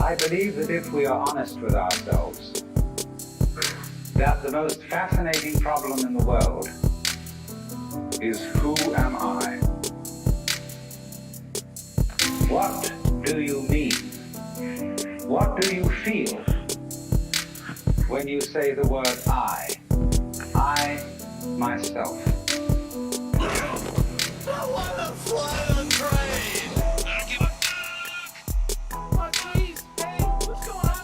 I believe that if we are honest with ourselves, that the most fascinating problem in the world is who am I? What do you mean? What do you feel when you say the word I? I, myself. I wanna fly on train! I give a fuck! What, please? Hey, what's going on?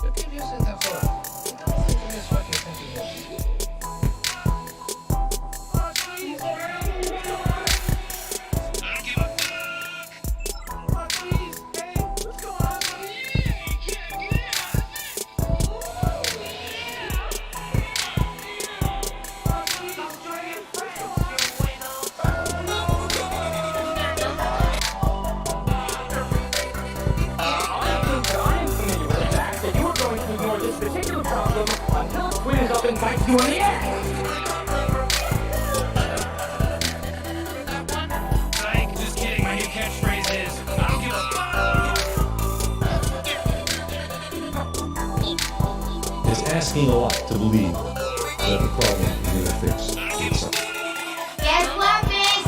What keep using that for? Don't think of this fucking thinking. What, please? Hey, what's going on? I give a fuck! What, please? Hey, what's going on? Yeah, you can't get out of it! What, please? I'm trying to and bites you in the ass. Psych, just kidding. My new catchphrase is, I don't give a fuck. It's asking a lot to believe that the problem is going to fix itself. Guess what, bitch?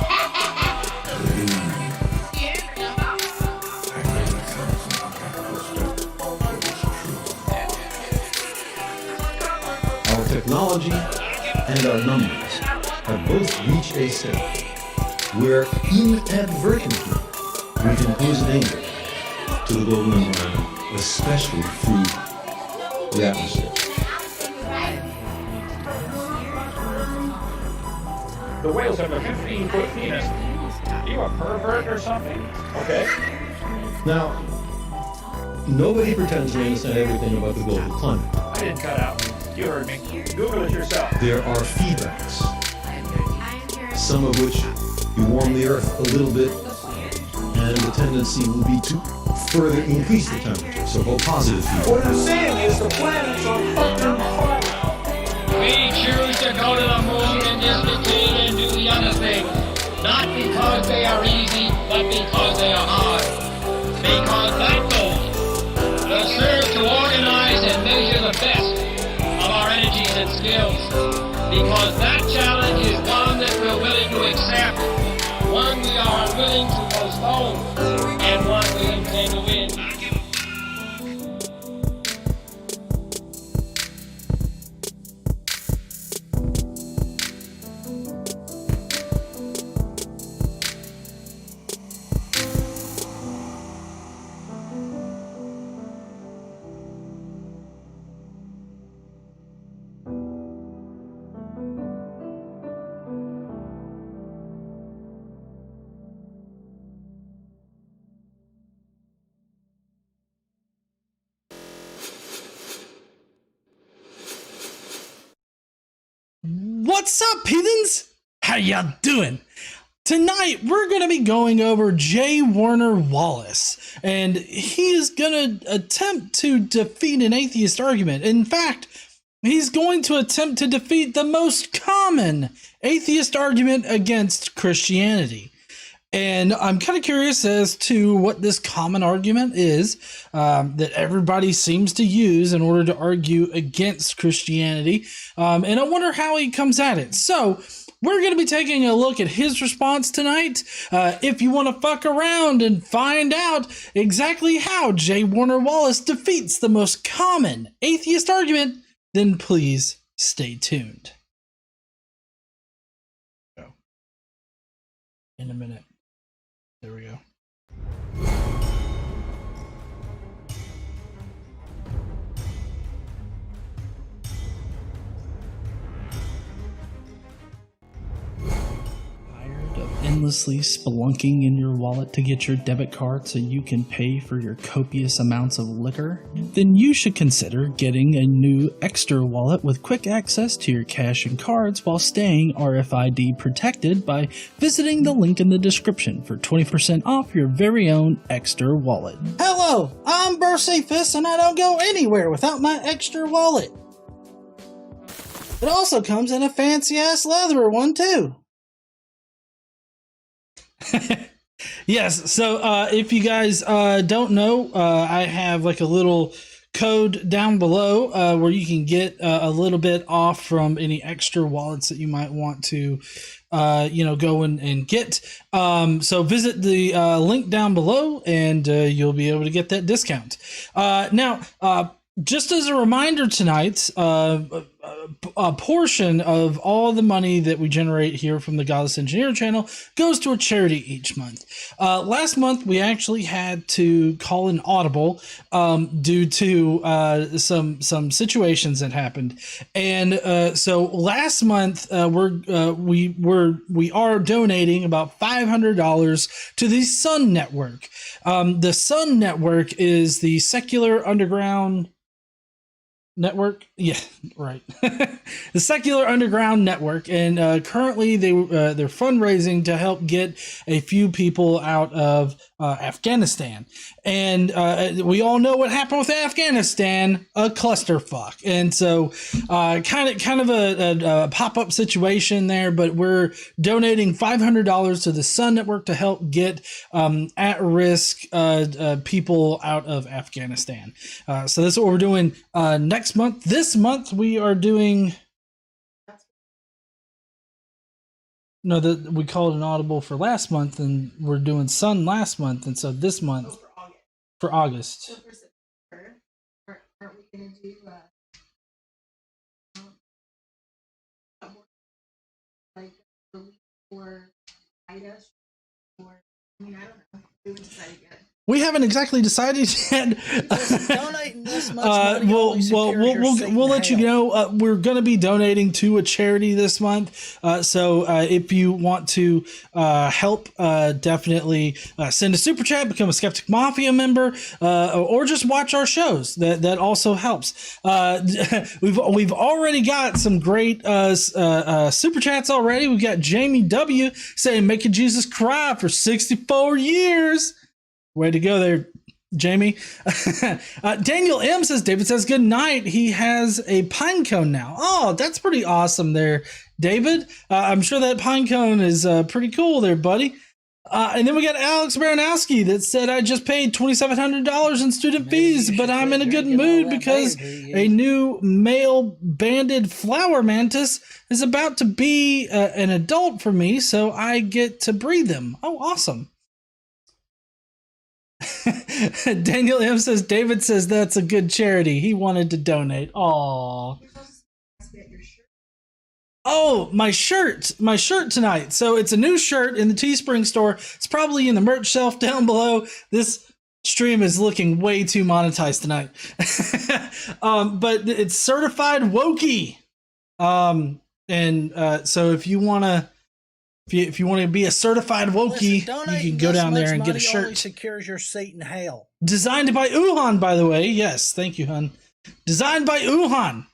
Our technology and our numbers have both reached a state where inadvertently we can pose danger to the global environment, especially through the atmosphere. The whales have a 15-foot penis. You a pervert or something? Okay. Now, nobody pretends to understand everything about the global climate. I didn't cut out. You heard me. Google it yourself. There are feedbacks, some of which you warm the earth a little bit, and the tendency will be to further increase the temperature, so-called positive feedback. What I'm saying is the planet's on fucking fire. We choose to go to the moon and just routine and do the other things. Not because they are easy, but because they are hard. Because that goal will serve to organize and measure the best of our energies and skills. Because that challenge is one that we're willing to accept, one we are unwilling to postpone, and one we intend to win. What's up, heathens? How ya doing? Tonight, we're going to be going over J Warner Wallace, and he is going to attempt to defeat an atheist argument. In fact, he's going to attempt to defeat the most common atheist argument against Christianity. And I'm kind of curious as to what this common argument is that everybody seems to use in order to argue against Christianity. And I wonder how he comes at it. So we're going to be taking a look at his response tonight. If you want to fuck around and find out exactly how J Warner Wallace defeats the most common atheist argument, then please stay tuned. In a minute. There we go. Tired of endlessly spelunking in your wallet to get your debit card so you can pay for your copious amounts of liquor? Then you should consider getting a new extra wallet with quick access to your cash and cards while staying RFID protected by visiting the link in the description for 20% off your very own extra wallet. Hello, I'm Atheist and I don't go anywhere without my extra wallet. It also comes in a fancy ass leather one too. Yes. So if you guys don't know, I have like a little code down below where you can get a little bit off from any extra wallets that you might want to go and get. So visit the link down below and you'll be able to get that discount. Now, just as a reminder tonight, a portion of all the money that we generate here from the Godless Engineer channel goes to a charity each month. Last month, we actually had to call an audible due to some situations that happened, and so last month we are donating about $500 to the Sun Network. The Sun Network is the secular underground network, yeah, right. The secular underground network, and currently they're fundraising to help get a few people out of Afghanistan, and we all know what happened with Afghanistan, a clusterfuck. And so kind of a pop-up situation there, but we're donating $500 to the Sun Network to help get at-risk people out of Afghanistan. So that's what we're doing next month. This month we are doing we called an audible for last month, and we're doing Sun last month, and so this month for August. So for September, aren't we gonna do like or Ida, or I mean, I don't know. We haven't decided yet. We haven't exactly decided yet. Donating this much money only we'll let you know. We're going to be donating to a charity this month. So if you want to help, definitely send a super chat, become a Skeptic Mafia member, or just watch our shows. That also helps. We've already got some great super chats already. We've got Jamie W saying "Making Jesus cry for 64 years." Way to go there, Jamie. Daniel M says, David says good night. He has a pine cone now. Oh, that's pretty awesome there, David. I'm sure that pine cone is pretty cool there, buddy. And then we got Alex Baranowski that said, I just paid $2,700 in student fees, but I'm in a good mood because a new male banded flower mantis is about to be an adult for me, so I get to breed them. Oh, awesome. Daniel M says, David says that's a good charity. He wanted to donate. Aww. Oh, my shirt tonight. So it's a new shirt in the Teespring store. It's probably in the merch shelf down below. This stream is looking way too monetized tonight. But it's certified wokey. So if you want to be a certified wokey, you can go down there and get a shirt. Only secures your seat in hell. Designed by Uhan, by the way. Yes, thank you, hun. Designed by Uhan.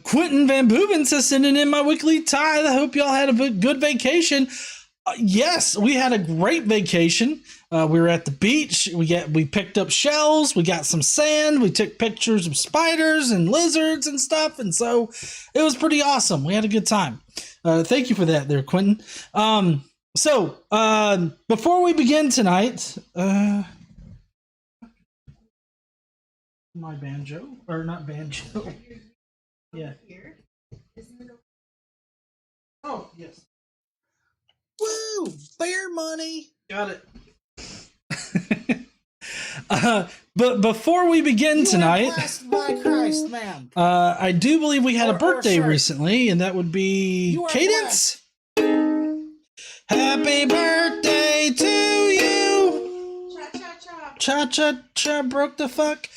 Quentin Van Booven says, sending in my weekly tithe. I hope y'all had a good vacation. Yes, we had a great vacation. We were at the beach. We picked up shells. We got some sand. We took pictures of spiders and lizards and stuff. And so it was pretty awesome. We had a good time. Thank you for that there, Quentin. So before we begin tonight, my banjo, or not banjo. Yeah. Oh, yes. Woo! Bear money. Got it. But before we begin tonight, blessed by Christ, ma'am. I do believe we had a birthday sorry. recently, and that would be You are Cadence. Happy birthday to you. Cha cha cha. Cha cha cha broke the fuck.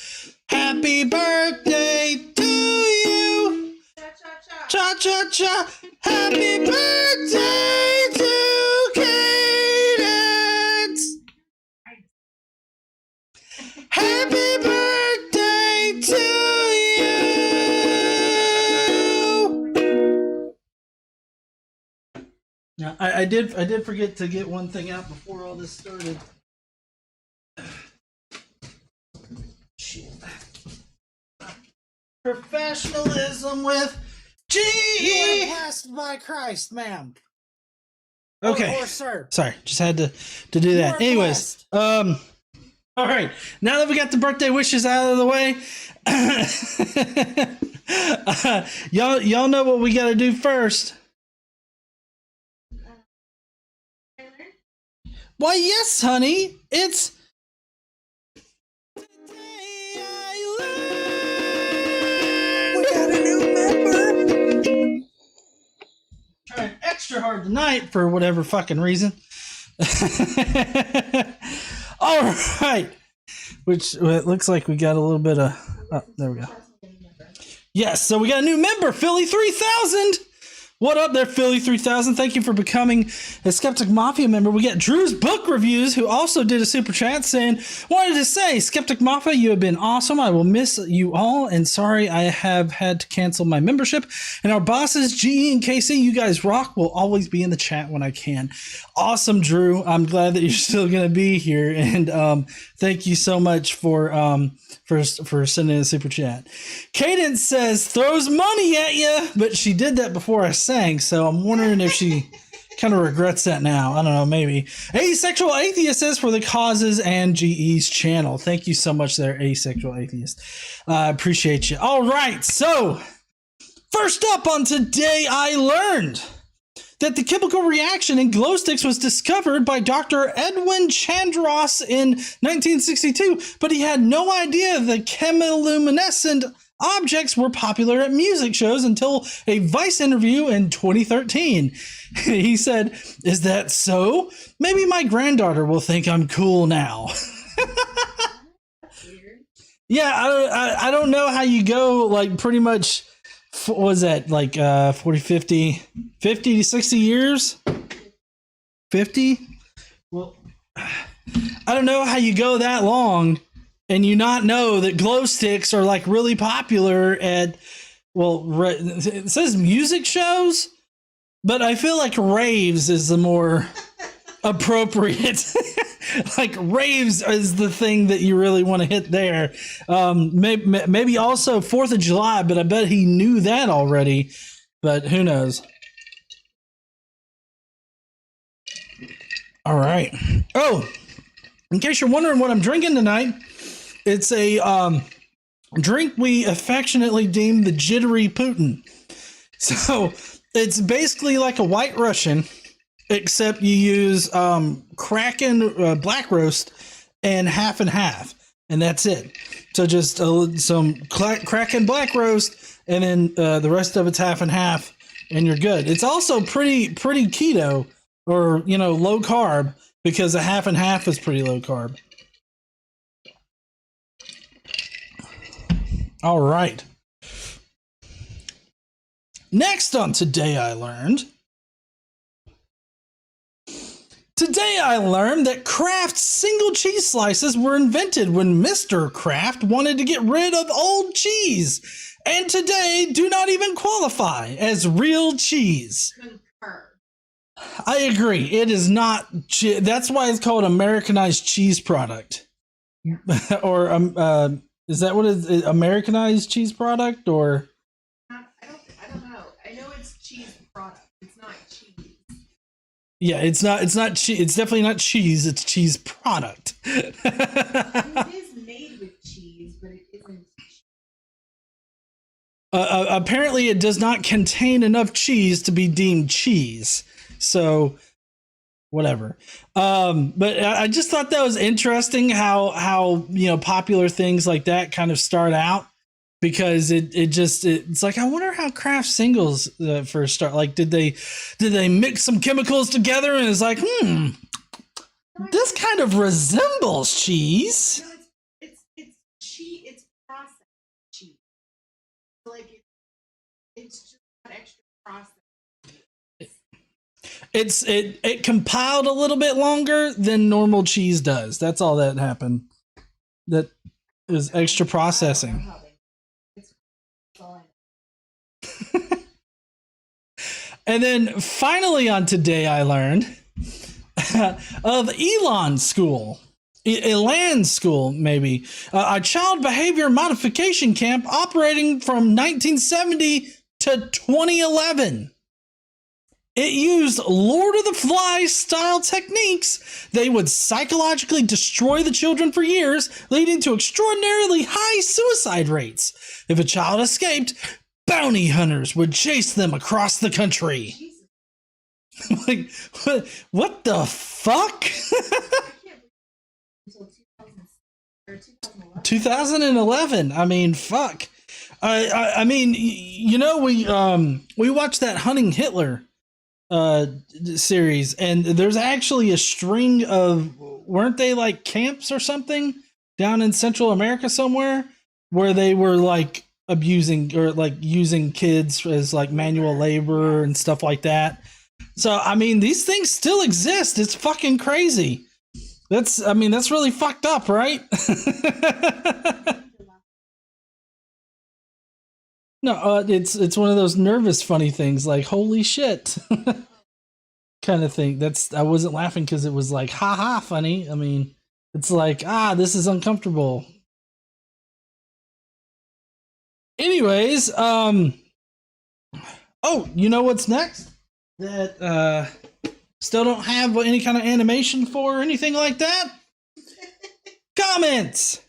Happy birthday to you. Cha cha cha. Cha cha cha. Happy birthday to Cadence. Happy birthday to you. Now, I did forget to get one thing out before all this started. Shit. Professionalism with G. You are blessed by Christ, ma'am. Okay. Or sir. Sorry, just had to do that. are Anyways, all right. Now that we got the birthday wishes out of the way, y'all know what we got to do first. Why, yes, honey. It's We got a new member. trying extra hard tonight for whatever fucking reason. All right. Which it looks like we got a little bit of. Oh, there we go. Yes, so we got a new member, Philly 3000. What up there, Philly 3000? Thank you for becoming a Skeptic Mafia member. We got Drew's Book Reviews, who also did a super chat saying, wanted to say, Skeptic Mafia, you have been awesome. I will miss you all, and sorry I have had to cancel my membership. And our bosses, GE and KC, you guys rock. Will always be in the chat when I can. Awesome, Drew. I'm glad that you're still going to be here, and thank you so much for sending a super chat. Cadence says, throws money at you, but she did that before I sang, so I'm wondering if she kind of regrets that now. I don't know, maybe. Asexual Atheist says, for the causes and GE's channel. Thank you so much there, Asexual Atheist. I appreciate you. All right, so first up on Today I Learned that the chemical reaction in glow sticks was discovered by Dr. Edwin Chandros in 1962, but he had no idea the chemiluminescent objects were popular at music shows until a Vice interview in 2013. He said, "Is that so? Maybe my granddaughter will think I'm cool now." Yeah, I don't know how you go, like, pretty much, what was that, like 40, 50 to 60 years? 50? Well, I don't know how you go that long and you not know that glow sticks are like really popular at, well, it says music shows, but I feel like raves is the more appropriate. Like raves is the thing that you really want to hit there. Maybe also 4th of July, but I bet he knew that already, but who knows? All right. Oh, in case you're wondering what I'm drinking tonight, it's a drink we affectionately deem the Jittery Putin. So it's basically like a White Russian, except you use Kraken black roast and half, and that's it. So just some Kraken black roast, and then the rest of it's half and half, and you're good. It's also pretty keto, or low carb, because a half and half is pretty low carb. All right. Next on Today I Learned. Today I learned that Kraft single cheese slices were invented when Mr. Kraft wanted to get rid of old cheese, and today do not even qualify as real cheese. Concur. I agree. It is not. That's why it's called Americanized cheese product. Or is that what it is? Americanized cheese product, or? I don't know. I know it's cheese product. It's not cheese. Yeah, it's not cheese. It's definitely not cheese. It's cheese product. I mean, it is made with cheese, but it isn't. Apparently, it does not contain enough cheese to be deemed cheese. So, whatever. But I just thought that was interesting how popular things like that kind of start out, because it's like, I wonder how Kraft singles first start. Like, did they mix some chemicals together and it's like, this kind of resembles cheese. No, it's cheese. It's processed cheese. Like it's just not extra processed. It compiled a little bit longer than normal cheese does. That's all that happened. That is extra processing. And then finally on Today I Learned of Elan School. Elan School, maybe. A child behavior modification camp operating from 1970 to 2011. It used Lord of the Flies style techniques. They would psychologically destroy the children for years, leading to extraordinarily high suicide rates. If a child escaped, bounty hunters would chase them across the country. Like, what the fuck? 2011. I mean, fuck. I mean, you know, we watched that Hunting Hitler series, and there's actually a string of, weren't they like camps or something down in Central America somewhere where they were like abusing or like using kids as like manual labor and stuff like that. So I mean, these things still exist. It's fucking crazy. That's really fucked up, right? No, it's one of those nervous funny things, like holy shit kind of thing. I wasn't laughing because it was like ha funny. I mean, it's like, this is uncomfortable. Anyways, oh, you know what's next? That still don't have any kind of animation for or anything like that? Comments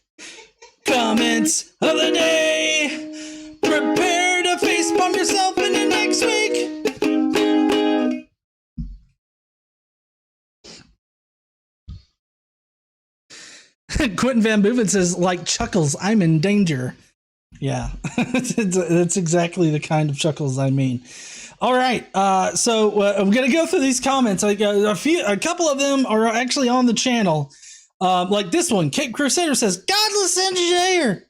of the day. Prepare to facepalm yourself in the next week. Quentin Van Boeven says, like Chuckles, I'm in danger. Yeah, that's exactly the kind of chuckles I mean. All right, so I'm gonna go through these comments. A couple of them are actually on the channel. Like this one, Cape Crusader says, "Godless engineer.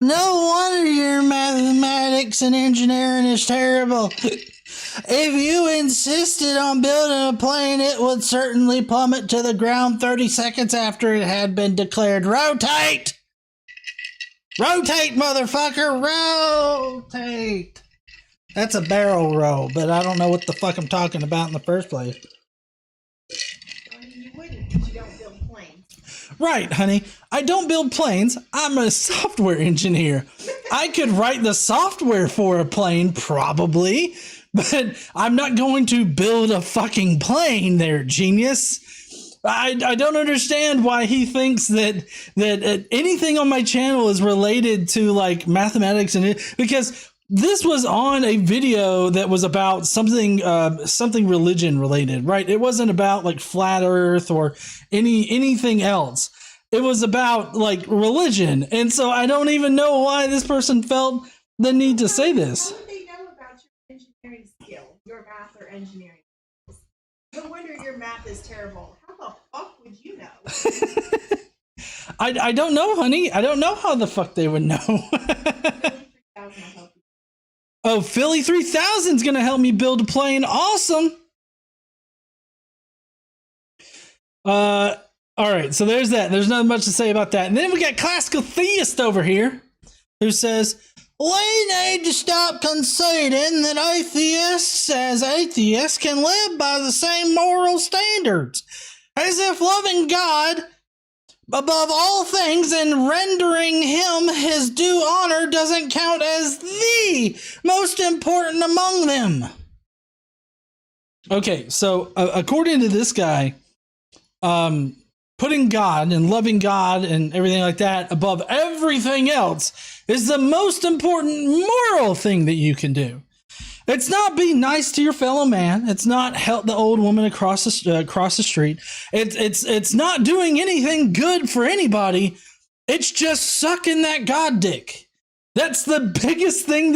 No wonder your mathematics and engineering is terrible. If you insisted on building a plane, it would certainly plummet to the ground 30 seconds after it had been declared. Rotate! Rotate, motherfucker! Rotate!" That's a barrel roll, but I don't know what the fuck I'm talking about in the first place. You wouldn't, because you don't build planes. Right, honey. I don't build planes. I'm a software engineer. I could write the software for a plane, probably, but I'm not going to build a fucking plane there, genius. I don't understand why he thinks that anything on my channel is related to like mathematics and because this was on a video that was about something religion related, right? It wasn't about like flat earth or anything else. It was about like religion. And so I don't even know why this person felt the need to say this. How would they know about your engineering skill, your math or engineering skills? No wonder your math is terrible. How the fuck would you know? I don't know, honey. I don't know how the fuck they would know. Oh, Philly 3000 is going to help me build a plane. Awesome. All right, so there's that. There's not much to say about that. And then we got Classical Theist over here who says, we need to stop conceding that atheists can live by the same moral standards, as if loving God above all things and rendering him his due honor doesn't count as the most important among them. Okay, so according to this guy, putting God and loving God and everything like that above everything else is the most important moral thing that you can do. It's not being nice to your fellow man. It's not help the old woman across the street. It's not doing anything good for anybody. It's just sucking that God dick. That's the biggest thing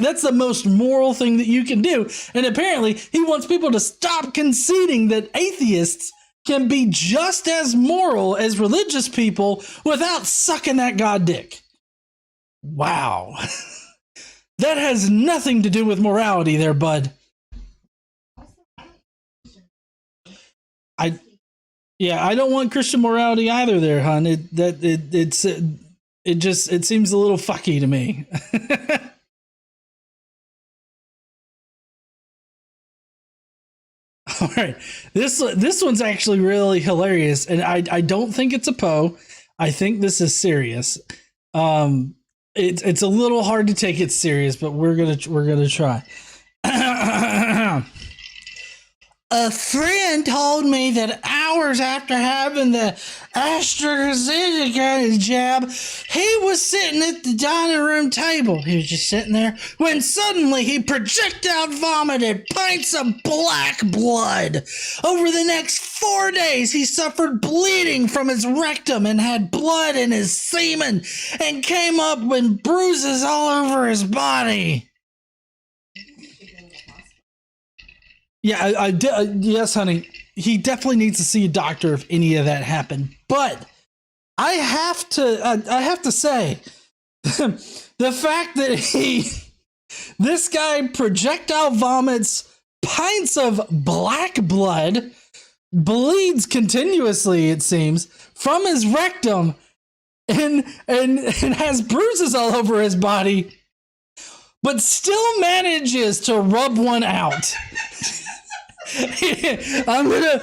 that's the most moral thing that you can do. And apparently he wants people to stop conceding that atheists can be just as moral as religious people without sucking that God dick. Wow. That has nothing to do with morality there, bud. I don't want Christian morality either there, hon. It seems a little fucky to me. All right. This one's actually really hilarious, and I don't think it's a Poe. I think this is serious. It's a little hard to take it serious, but we're gonna try. A friend told me that hours after having the AstraZeneca jab, he was sitting at the dining room table. He was just sitting there when suddenly he projectile vomited pints of black blood. Over the next 4 days, he suffered bleeding from his rectum and had blood in his semen and came up with bruises all over his body. Yeah, yes, honey. He definitely needs to see a doctor if any of that happened. But I have to say, the fact that this guy projectile vomits pints of black blood, bleeds continuously, it seems, from his rectum, and has bruises all over his body, but still manages to rub one out. I'm gonna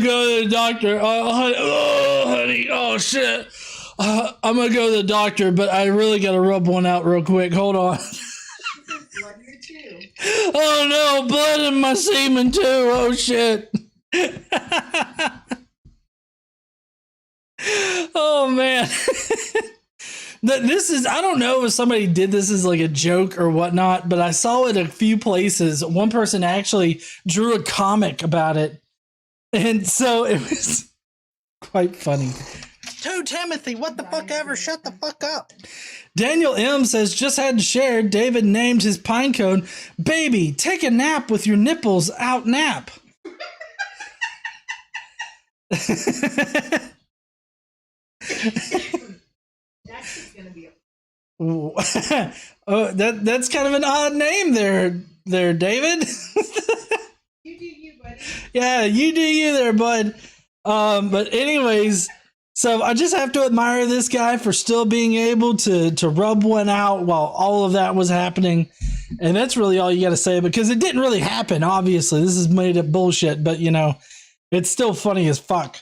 go to the doctor. Oh, honey, oh shit. I'm gonna go to the doctor, but I really gotta rub one out real quick. Hold on. Blood here too. Oh no, blood in my semen too. Oh shit. Oh man. This is, I don't know if somebody did this as like a joke or whatnot, but I saw it a few places. One person actually drew a comic about it. And so it was quite funny. To Timothy, what the fuck ever? Shut the fuck up. Daniel M says, just had to share. David named his pine cone, baby, take a nap with your nipples out nap. Gonna be oh, that's kind of an odd name there, David. You do you, buddy. Yeah, you do you there, bud. But anyways, so I just have to admire this guy for still being able to rub one out while all of that was happening. And that's really all you got to say, because it didn't really happen. Obviously, this is made up bullshit, but you know, it's still funny as fuck.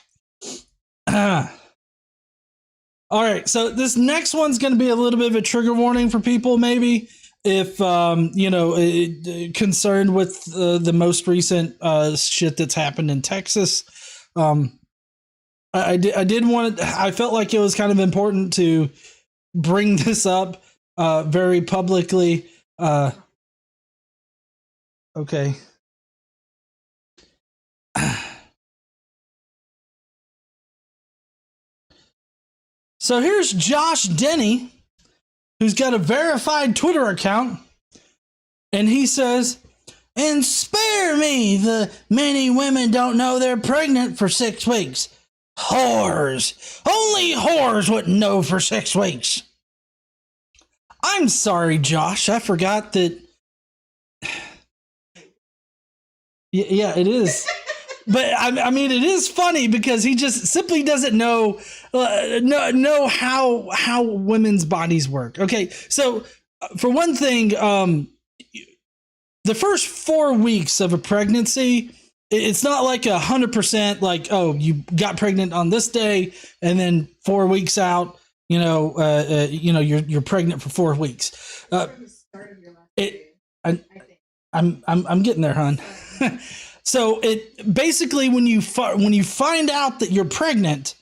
All right, so this next one's going to be a little bit of a trigger warning for people, maybe, if, you know, concerned with the most recent shit that's happened in Texas. I did want to, I felt like it was kind of important to bring this up very publicly. Okay. So here's Josh Denny, who's got a verified Twitter account, and he says, and spare me, the many women don't know they're pregnant for 6 weeks. Whores. Only whores wouldn't know for 6 weeks. I'm sorry, Josh. I forgot that. Yeah, it is. But I mean, it is funny because he just simply doesn't know how women's bodies work. Okay, so for one thing, the first 4 weeks of a pregnancy, it's not like 100% like, oh, you got pregnant on this day, and then 4 weeks out, you're pregnant for 4 weeks. I'm getting there, hon. So it basically, when you find out that you're pregnant,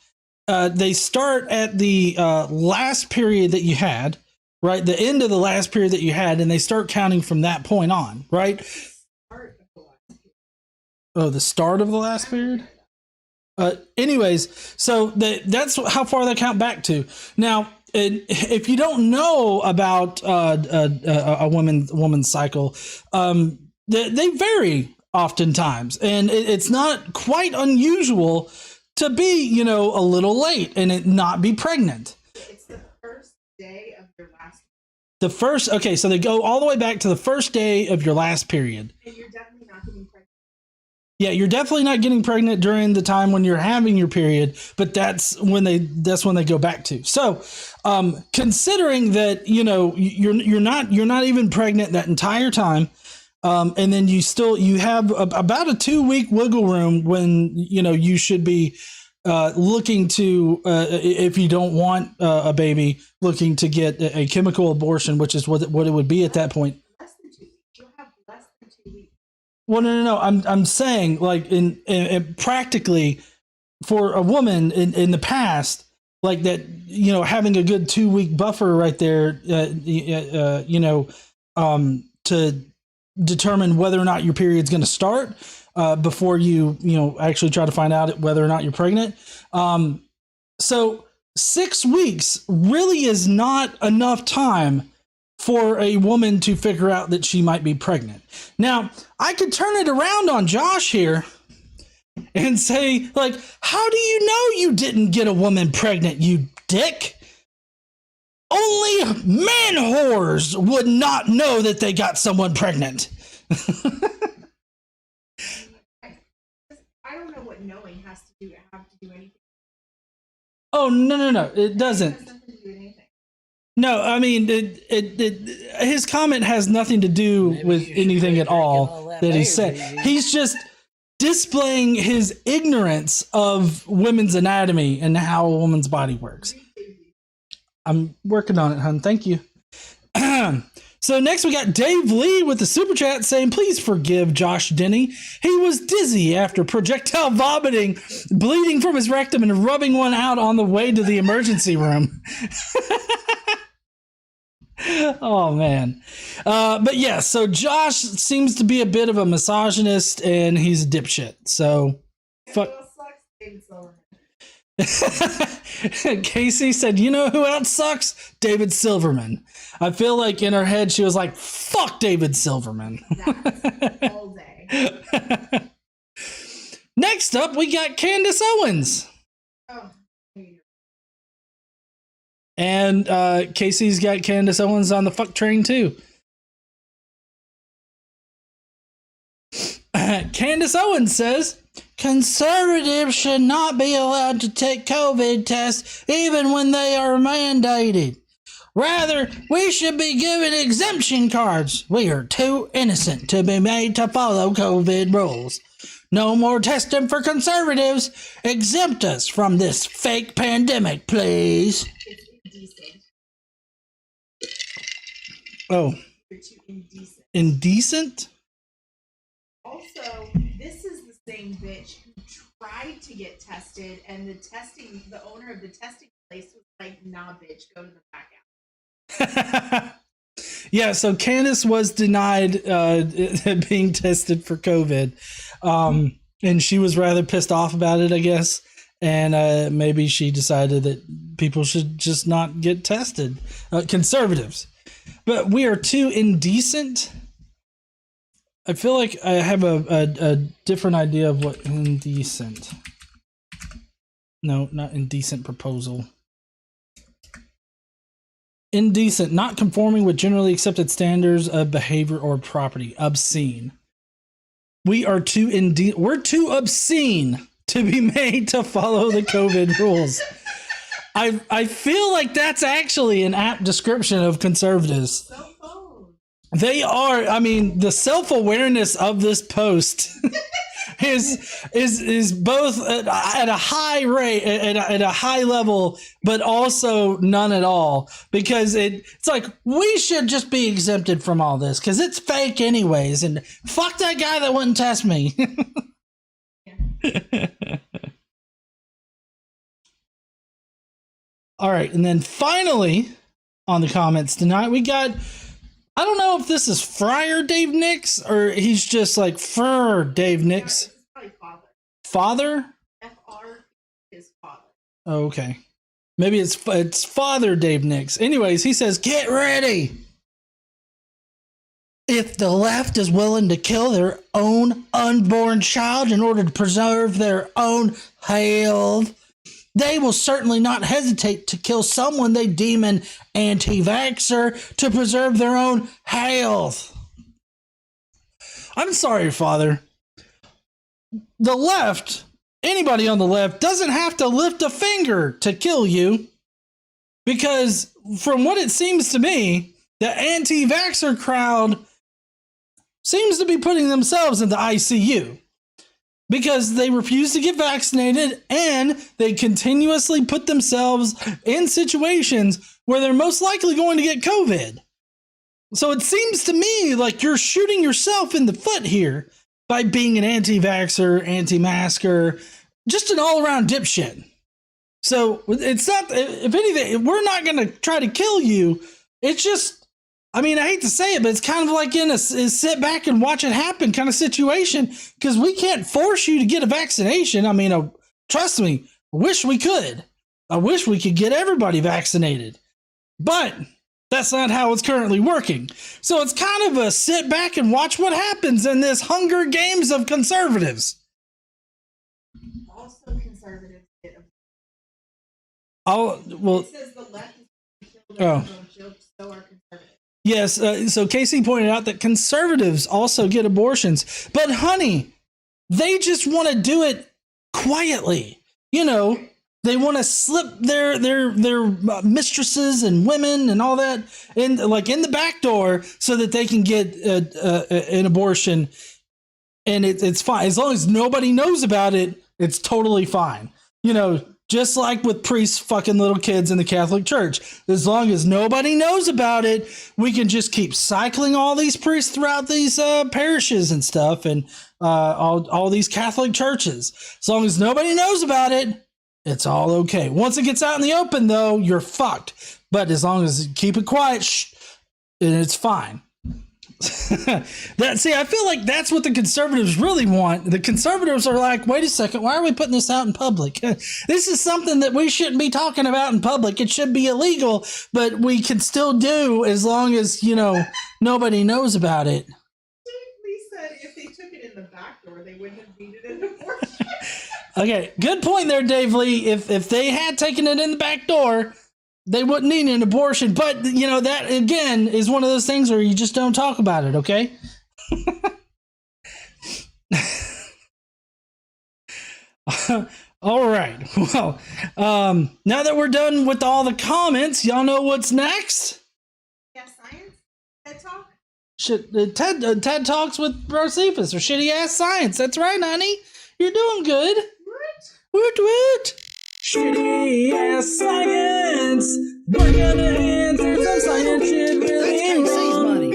they start at the last period that you had, right? The end of the last period that you had, and they start counting from that point on, right? Oh, the start of the last period? Anyways, so that's how far they count back to. Now, if you don't know about a woman's cycle, they vary oftentimes, and it's not quite unusual to be, a little late and it not be pregnant. It's the first day of your last. Okay, so they go all the way back to the first day of your last period. And you're definitely not getting pregnant. Yeah, you're definitely not getting pregnant during the time when you're having your period, but that's when they go back to. So, considering that, you're not even pregnant that entire time, and then you have about a 2-week wiggle room when, you should be looking to, if you don't want a baby, looking to get a chemical abortion, which is what it would be at that point. Less than 2 weeks. You'll have less than 2 weeks. Well, no. I'm saying, like, in practically for a woman in the past, like that, you know, having a good 2-week buffer right there, to determine whether or not your period's going to start before you actually try to find out whether or not you're pregnant. So 6 weeks really is not enough time for a woman to figure out that she might be pregnant. Now, I could turn it around on Josh here and say, like, how do you know you didn't get a woman pregnant, you dick? Only man whores would not know that they got someone pregnant. I don't know what knowing have to do anything. Oh, no, it doesn't. It has nothing to do with anything. No, I mean, his comment has nothing to do with anything at all that he said. He's just displaying his ignorance of women's anatomy and how a woman's body works. I'm working on it, hun. Thank you. So next we got Dave Lee with the super chat saying, please forgive Josh Denny. He was dizzy after projectile vomiting, bleeding from his rectum and rubbing one out on the way to the emergency room. Oh, man. But yeah, so Josh seems to be a bit of a misogynist and he's a dipshit. So fuck. Casey said, you know who else sucks? David Silverman. I feel like in her head she was like, fuck David Silverman. That's all day. Next up, we got Candace Owens. Oh. And Casey's got Candace Owens on the fuck train too. Candace Owens says, conservatives should not be allowed to take COVID tests even when they are mandated. Rather, we should be given exemption cards. We are too innocent to be made to follow COVID rules. No more testing for conservatives. Exempt us from this fake pandemic, please. It's indecent. Oh. You're too indecent. Indecent? Also, this is the same bitch who tried to get tested, and the owner of the testing place was like, nah, bitch, go to the back out. Yeah, so Candace was denied being tested for COVID. And she was rather pissed off about it, I guess. And maybe she decided that people should just not get tested. Conservatives. But we are too indecent. I feel like I have a different idea of what indecent. No, not indecent proposal. Indecent, not conforming with generally accepted standards of behavior or property. Obscene. We are we're too obscene to be made to follow the COVID rules. I feel like that's actually an apt description of conservatives. They are, I mean, the self-awareness of this post is both at a high rate, at a high level, but also none at all. Because it's like, we should just be exempted from all this because it's fake anyways. And fuck that guy that wouldn't test me. All right. And then finally on the comments tonight, we got, I don't know if this is Friar Dave Nix or he's just like Fur Dave Nix. It's probably father. Father? FR is father. Oh, okay. Maybe it's Father Dave Nix. Anyways, he says, get ready. If the left is willing to kill their own unborn child in order to preserve their own health, they will certainly not hesitate to kill someone they deem an anti-vaxxer to preserve their own health. I'm sorry, Father. The left, anybody on the left, doesn't have to lift a finger to kill you. Because from what it seems to me, the anti-vaxxer crowd seems to be putting themselves in the ICU. Because they refuse to get vaccinated and they continuously put themselves in situations where they're most likely going to get COVID. So it seems to me like you're shooting yourself in the foot here by being an anti-vaxxer, anti-masker, just an all-around dipshit. So it's not, if anything, we're not going to try to kill you. It's just, I mean, I hate to say it, but it's kind of like in a sit back and watch it happen kind of situation, because we can't force you to get a vaccination. I mean, trust me, I wish we could. I wish we could get everybody vaccinated, but that's not how it's currently working. So it's kind of a sit back and watch what happens in this Hunger Games of conservatives. Also, conservatives get a. Oh, well. It says the left is killed jokes, so are conservatives. Yes, so Casey pointed out that conservatives also get abortions. But honey, they just want to do it quietly. You know, they want to slip their mistresses and women and all that in the back door so that they can get an abortion, and it's fine as long as nobody knows about it. It's totally fine. You know, just like with priests fucking little kids in the Catholic Church, as long as nobody knows about it, we can just keep cycling all these priests throughout these parishes and stuff, and all these Catholic churches. As long as nobody knows about it, it's all okay. Once it gets out in the open, though, you're fucked. But as long as you keep it quiet, and it's fine. I feel like that's what the conservatives really want. The conservatives are like, wait a second, why are we putting this out in public? This is something that we shouldn't be talking about in public. It should be illegal, but we can still do as long as, you know, nobody knows about it. Lee said if they took it in the back door, they wouldn't have needed an abortion. Okay, good point there, Dave Lee. If they had taken it in the back door, they wouldn't need an abortion. But, you know, that, again, is one of those things where you just don't talk about it, okay? All right. Well, now that we're done with all the comments, y'all know what's next? Yeah, science? TED Talk? TED Talks with Josephus, or shitty ass science. That's right, honey. You're doing good. Woot woot. Shitty ass science. Bring in the hands and some science shit really ain't wrong. Money.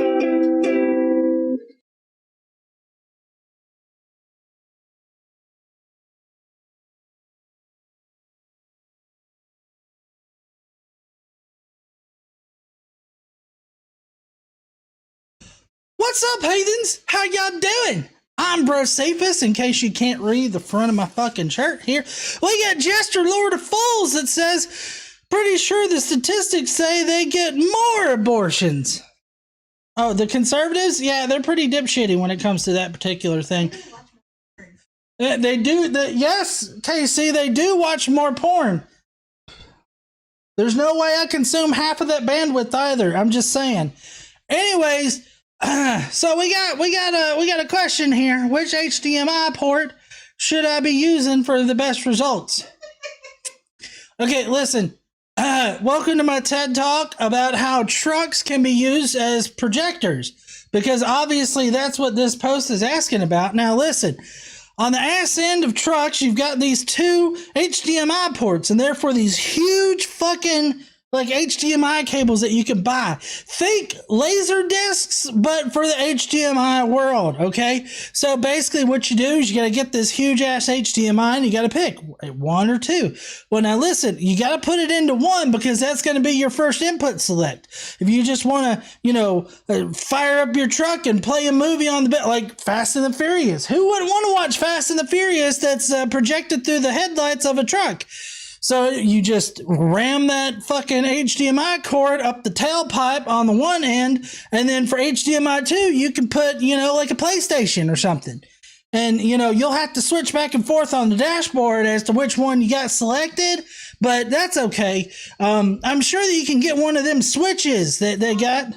What's up, heathens? How y'all doing? I'm Josephus, in case you can't read the front of my fucking shirt here. We got Jester Lord of Fools that says, pretty sure the statistics say they get more abortions. Oh, the conservatives? Yeah, they're pretty dipshitty when it comes to that particular thing. They do, yes, KC, they do watch more porn. There's no way I consume half of that bandwidth either. I'm just saying. Anyways, so we got a question here. Which HDMI port should I be using for the best results? Okay, listen. Welcome to my TED Talk about how trucks can be used as projectors, because obviously that's what this post is asking about. Now listen, on the ass end of trucks, you've got these two HDMI ports, and therefore these huge fucking like HDMI cables that you can buy. Think laser discs, but for the HDMI world, okay? So basically what you do is you got to get this huge ass HDMI and you got to pick one or two. Well, now listen, you got to put it into one because that's going to be your first input select. If you just want to, you know, fire up your truck and play a movie on the bed, like Fast and the Furious. Who wouldn't want to watch Fast and the Furious that's projected through the headlights of a truck? So you just ram that fucking HDMI cord up the tailpipe on the one end, and then for HDMI 2, you can put, you know, like a PlayStation or something. And, you know, you'll have to switch back and forth on the dashboard as to which one you got selected, but that's okay. I'm sure that you can get one of them switches that they got.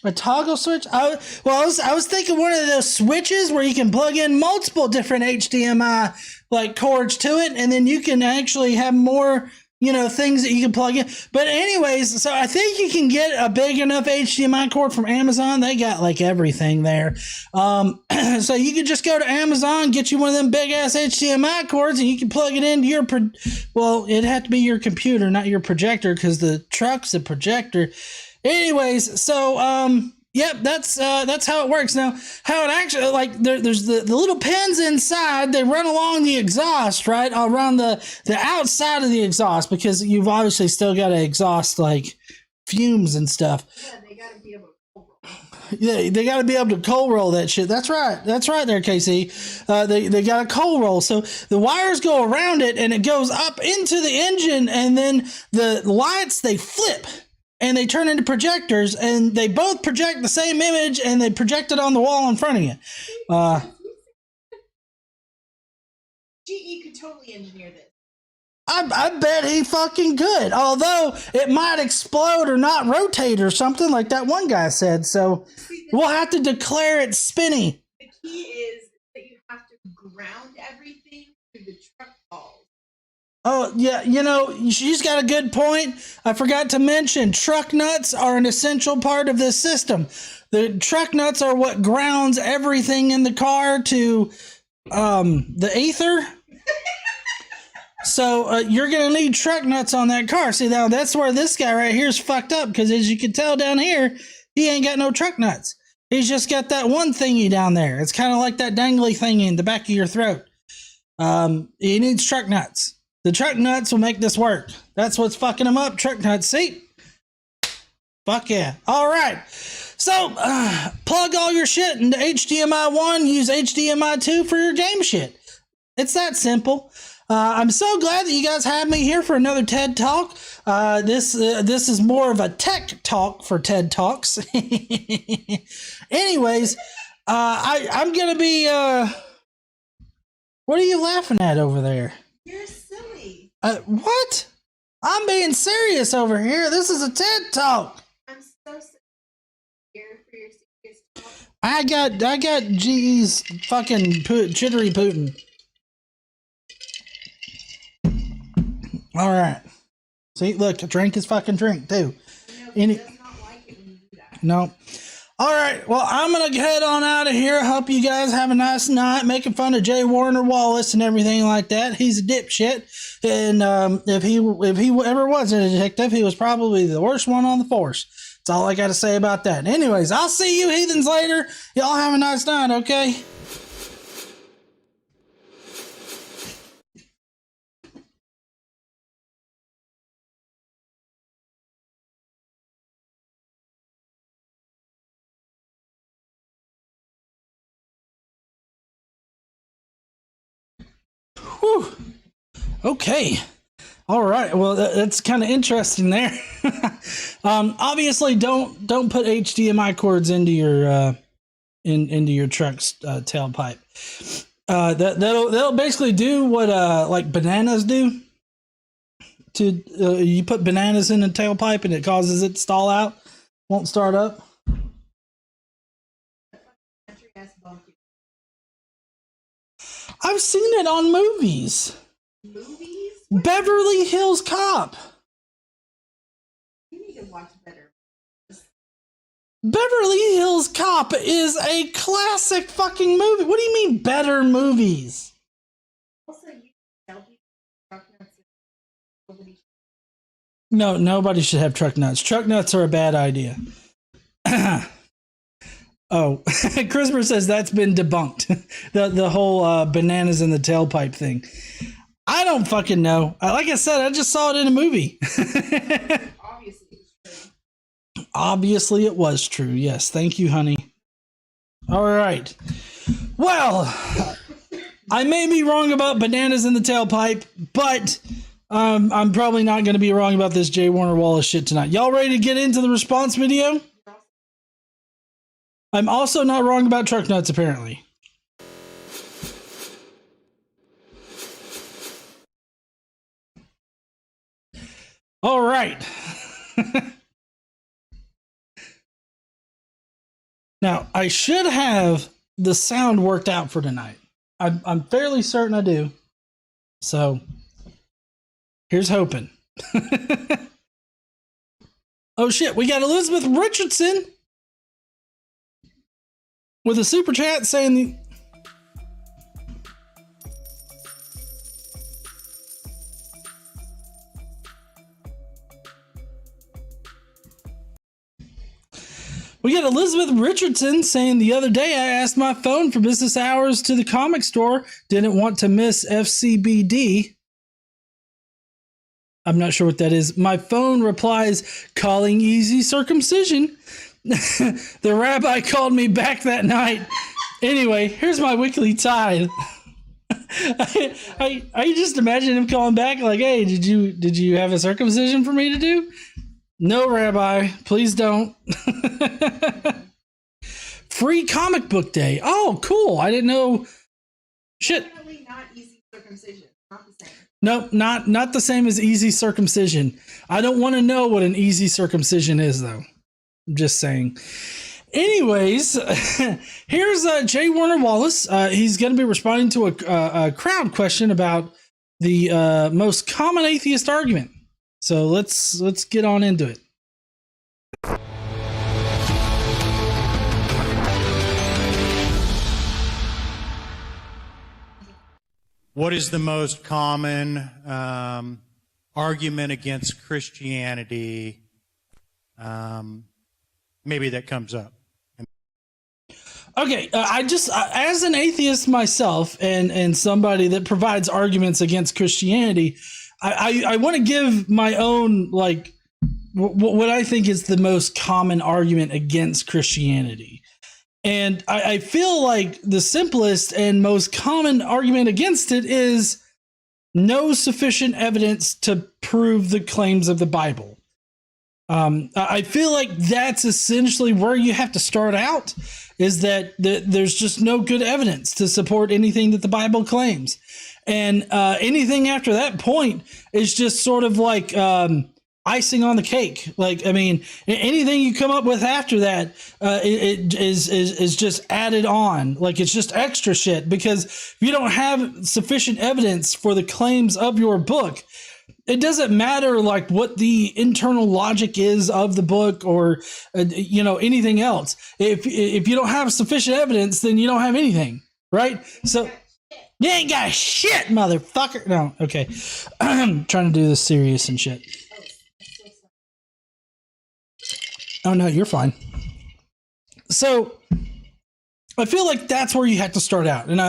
A toggle switch? I was thinking one of those switches where you can plug in multiple different HDMI like cords to it, and then you can actually have more, you know, things that you can plug in. But anyways, so I think you can get a big enough HDMI cord from Amazon. They got like everything there. So you can just go to Amazon, get you one of them big ass HDMI cords, and you can plug it into your, well, it'd have to be your computer, not your projector, because the truck's a projector. Anyways, so, Yep, that's how it works. Now, how it actually, like, there's the little pins inside. They run along the exhaust, right, around the outside of the exhaust, because you've obviously still got to exhaust like fumes and stuff. Yeah, they gotta be able to cold roll. Yeah, they got to be able to cold roll that shit. That's right there, Casey. They got a cold roll, so the wires go around it, and it goes up into the engine, and then the lights, they flip. And they turn into projectors, and they both project the same image, and they project it on the wall in front of you. GE could totally engineer this. I bet he fucking could. Although it might explode or not rotate or something like that one guy said. So we'll have to declare it spinny. The key is that you have to ground everything through the truck balls. Oh, yeah, you know, she's got a good point. I forgot to mention, truck nuts are an essential part of this system. The truck nuts are what grounds everything in the car to the ether. So you're going to need truck nuts on that car. See, now that's where this guy right here is fucked up, because as you can tell down here, he ain't got no truck nuts. He's just got that one thingy down there. It's kind of like that dangly thingy in the back of your throat. He needs truck nuts. The truck nuts will make this work. That's what's fucking him up. Truck nuts. See? Fuck yeah. All right. So, plug all your shit into HDMI 1. Use HDMI 2 for your game shit. It's that simple. I'm so glad that you guys have me here for another TED Talk. This is more of a tech talk for TED Talks. Anyways, I'm going to be... what are you laughing at over there? You're silly. What? I'm being serious over here. This is a TED Talk. I'm so scared for your serious talk. I got GE's fucking chittery Putin. All right. See, look, drink is fucking drink too. No, he does not like it when you do that. No. All right, well, I'm going to head on out of here. I hope you guys have a nice night making fun of J Warner Wallace and everything like that. He's a dipshit, and if he ever was a detective, he was probably the worst one on the force. That's all I got to say about that. Anyways, I'll see you heathens later. Y'all have a nice night, okay? Whew. Okay. All right. Well, that's kind of interesting there. Obviously, don't put HDMI cords into your into your truck's tailpipe. That'll basically do what like bananas do. You put bananas in the tailpipe and it causes it to stall out, won't start up. I've seen it on movies. Movies? Beverly Hills Cop. You need to watch better. Beverly Hills Cop is a classic fucking movie. What do you mean better movies? Also, you tell people truck nuts. No, nobody should have truck nuts. Truck nuts are a bad idea. Oh, Christopher says that's been debunked. The whole bananas in the tailpipe thing. I don't fucking know. Like I said, I just saw it in a movie. Obviously, it's true. Obviously, it was true. Yes. Thank you, honey. All right. Well, I may be wrong about bananas in the tailpipe, but I'm probably not going to be wrong about this J Warner Wallace shit tonight. Y'all ready to get into the response video? I'm also not wrong about truck nuts, apparently. All right. Now, I should have the sound worked out for tonight. I'm fairly certain I do. So, here's hoping. Oh shit, we got Elizabeth Richardson with a super chat saying We got Elizabeth Richardson saying, the other day I asked my phone for business hours to the comic store. Didn't want to miss FCBD. I'm not sure what that is. My phone replies, calling easy circumcision. The rabbi called me back that night. Anyway, here's my weekly tithe. I just imagine him calling back like, hey, did you have a circumcision for me to do? No, Rabbi, please don't. Free comic book day. Oh, cool. I didn't know. Shit. Definitely not easy circumcision. Not the same. Nope, not the same as easy circumcision. I don't want to know what an easy circumcision is, though. I'm just saying. Anyways, here's J Warner Wallace. He's going to be responding to a crowd question about the most common atheist argument. So let's get on into it. What is the most common argument against Christianity? Maybe that comes up. Okay, as an atheist myself and somebody that provides arguments against Christianity, I want to give my own, like, what I think is the most common argument against Christianity. And I feel like the simplest and most common argument against it is no sufficient evidence to prove the claims of the Bible. I feel like that's essentially where you have to start out, is that there's just no good evidence to support anything that the Bible claims. And anything after that point is just sort of like icing on the cake. Like, I mean, anything you come up with after that, it is just added on. Like, it's just extra shit, because if you don't have sufficient evidence for the claims of your book, it doesn't matter like what the internal logic is of the book or anything else. If you don't have sufficient evidence, then you don't have anything, right? So you ain't got shit, motherfucker. No, okay. I'm trying to do this serious and shit. Oh no, you're fine. So I feel like that's where you have to start out, and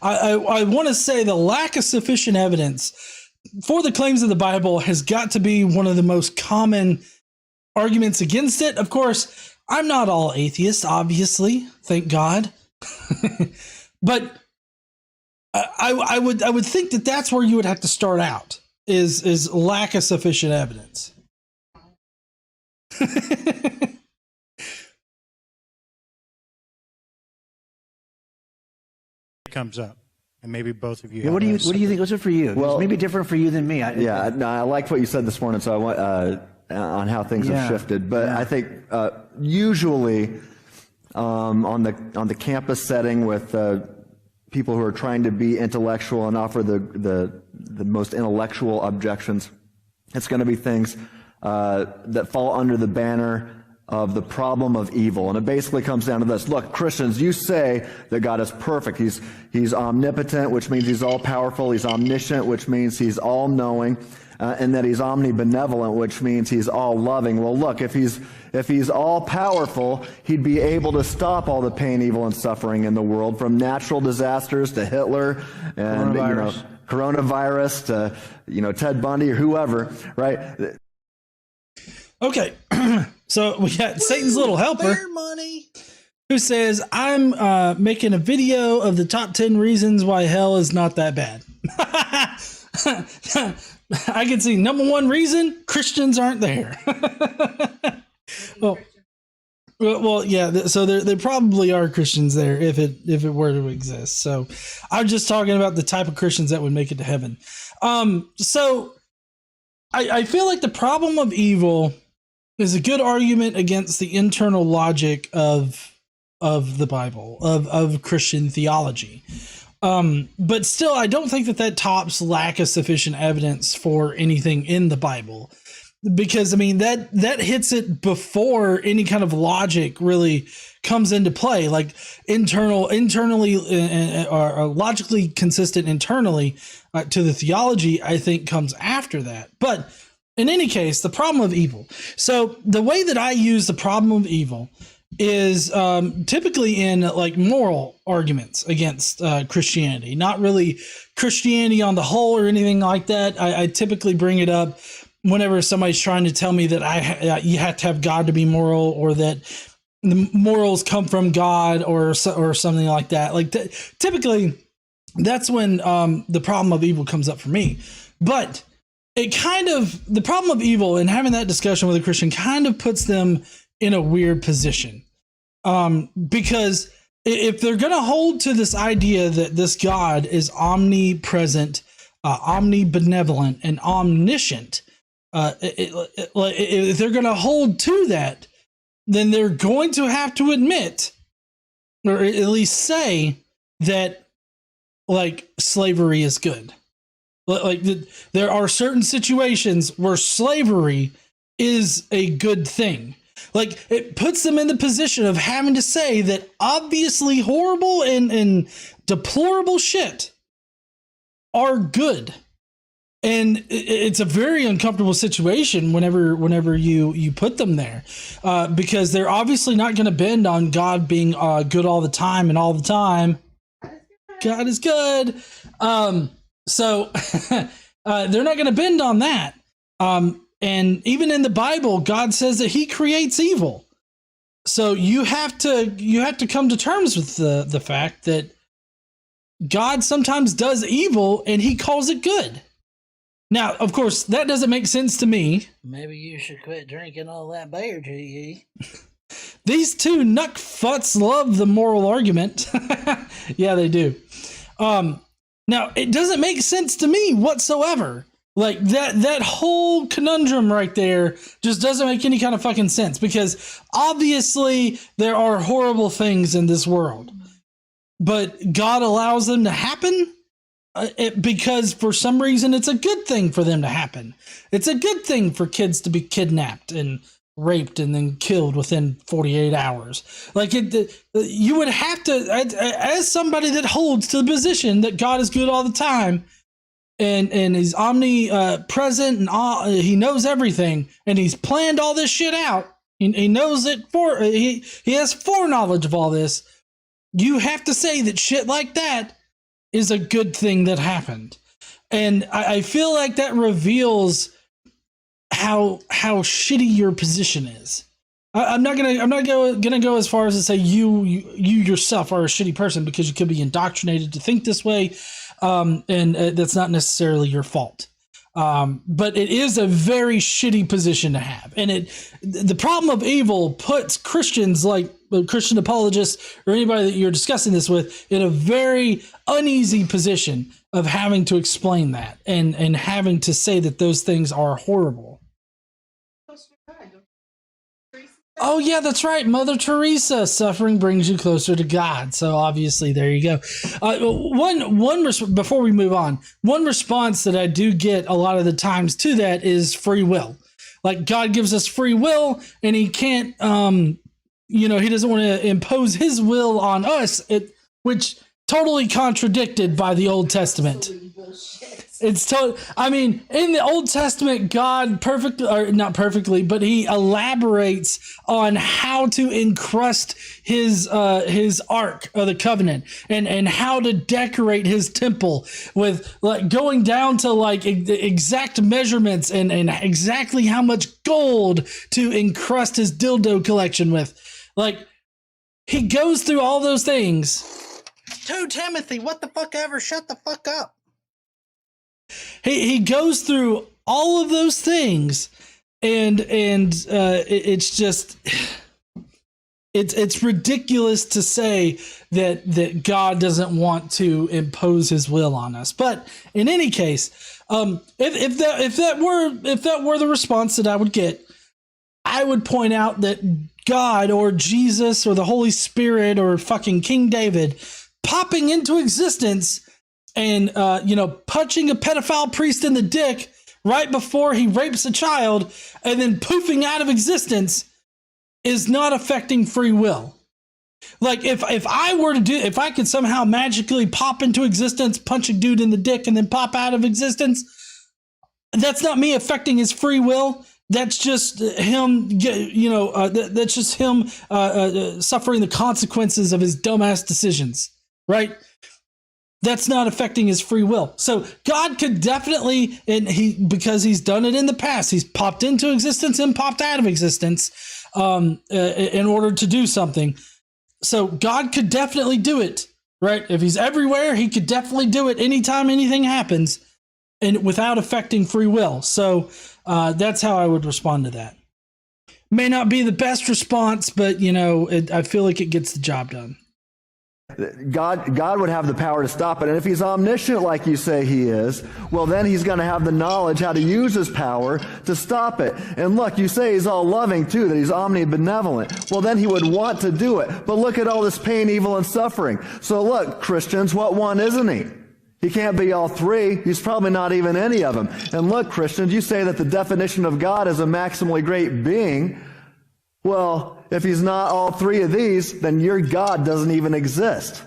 I want to say the lack of sufficient evidence for the claims of the Bible has got to be one of the most common arguments against it. Of course, I'm not all atheists, obviously, thank God. But I would think that that's where you would have to start out, is lack of sufficient evidence. It comes up. And maybe both of you. Yeah, what do you think? What's it for you? Well, it's maybe different for you than me. I liked what you said this morning. So I want on how things have shifted. But I think usually on the campus setting with people who are trying to be intellectual and offer the most intellectual objections, it's going to be things that fall under the banner of the problem of evil. And it basically comes down to this. Look, Christians, you say that God is perfect. He's omnipotent, which means he's all powerful. He's omniscient, which means he's all knowing, and that he's omnibenevolent, which means he's all loving. Well, look, if he's all powerful, he'd be able to stop all the pain, evil, and suffering in the world, from natural disasters to Hitler and coronavirus to Ted Bundy or whoever, right? Okay. So we got Satan's little helper, who says, I'm making a video of the top 10 reasons why hell is not that bad. I can see number one reason: Christians aren't there. Well, yeah. So there probably are Christians there if it were to exist. So I'm just talking about the type of Christians that would make it to heaven. So I feel like the problem of evil is a good argument against the internal logic of the Bible, of Christian theology. But still, I don't think that tops lack of sufficient evidence for anything in the Bible, because I mean that hits it before any kind of logic really comes into play. Like internally or logically consistent internally to the theology, I think comes after that. But in any case, the problem of evil. So the way that I use the problem of evil is typically in like moral arguments against Christianity, not really Christianity on the whole or anything like that. I typically bring it up whenever somebody's trying to tell me that you have to have God to be moral, or that the morals come from God, or something like that. Like typically, that's when the problem of evil comes up for me. But the problem of evil and having that discussion with a Christian kind of puts them in a weird position, because if they're going to hold to this idea that this God is omnipresent, omnibenevolent, and omniscient, if they're going to hold to that, then they're going to have to admit, or at least say, that like slavery is good. Like there are certain situations where slavery is a good thing. Like it puts them in the position of having to say that obviously horrible and deplorable shit are good. And it's a very uncomfortable situation whenever you put them there, because they're obviously not going to bend on God being good all the time and all the time. God is good. So they're not going to bend on that. And even in the Bible, God says that he creates evil. So you have to come to terms with the fact that God sometimes does evil and he calls it good. Now, of course, that doesn't make sense to me. Maybe you should quit drinking all that beer, G.E. These two nuckfuts love the moral argument. Yeah, they do. Now, it doesn't make sense to me whatsoever. Like that whole conundrum right there just doesn't make any kind of fucking sense, because obviously there are horrible things in this world, but God allows them to happen because for some reason it's a good thing for them to happen. It's a good thing for kids to be kidnapped and raped and then killed within 48 hours. Like you would have to, as somebody that holds to the position that God is good all the time, and he's omnipresent, and he knows everything, and he's planned all this shit out. He knows it he has foreknowledge of all this. You have to say that shit like that is a good thing that happened. And I feel like that reveals how shitty your position is. I'm not gonna go as far as to say you yourself are a shitty person, because you could be indoctrinated to think this way, and that's not necessarily your fault. But it is a very shitty position to have, and the problem of evil puts Christians, like Christian apologists or anybody that you're discussing this with, in a very uneasy position of having to explain that and having to say that those things are horrible. Oh yeah, that's right. Mother Teresa, suffering brings you closer to God. So obviously there you go. Before we move on, one response that I do get a lot of the times to that is free will. Like God gives us free will, and he can't, he doesn't want to impose his will on us, which totally contradicted by the Old Testament. It's in the Old Testament, God not perfectly, but he elaborates on how to encrust his Ark of the Covenant and how to decorate his temple with like going down to like exact measurements and exactly how much gold to encrust his dildo collection with. Like, he goes through all those things. 2 Timothy, what the fuck ever? Shut the fuck up. He goes through all of those things, and it's just it's ridiculous to say that God doesn't want to impose his will on us. But in any case, if that were the response that I would get, I would point out that God or Jesus or the Holy Spirit or fucking King David popping into existence and punching a pedophile priest in the dick right before he rapes a child and then poofing out of existence is not affecting free will. Like if I could somehow magically pop into existence, punch a dude in the dick, and then pop out of existence, that's not me affecting his free will. That's just him, that's just him suffering the consequences of his dumbass decisions, right? That's not affecting his free will. So God could definitely, because he's done it in the past, he's popped into existence and popped out of existence in order to do something. So God could definitely do it, right? If he's everywhere, he could definitely do it anytime anything happens, and without affecting free will. So that's how I would respond to that. May not be the best response, but I feel like it gets the job done. God would have the power to stop it. And if he's omniscient like you say he is, well, then he's going to have the knowledge how to use his power to stop it. And look, you say he's all loving too, that he's omnibenevolent. Well, then he would want to do it. But look at all this pain, evil, and suffering. So look, Christians, what one isn't he? He can't be all three. He's probably not even any of them. And look, Christians, you say that the definition of God is a maximally great being. Well, if he's not all three of these, then your God doesn't even exist.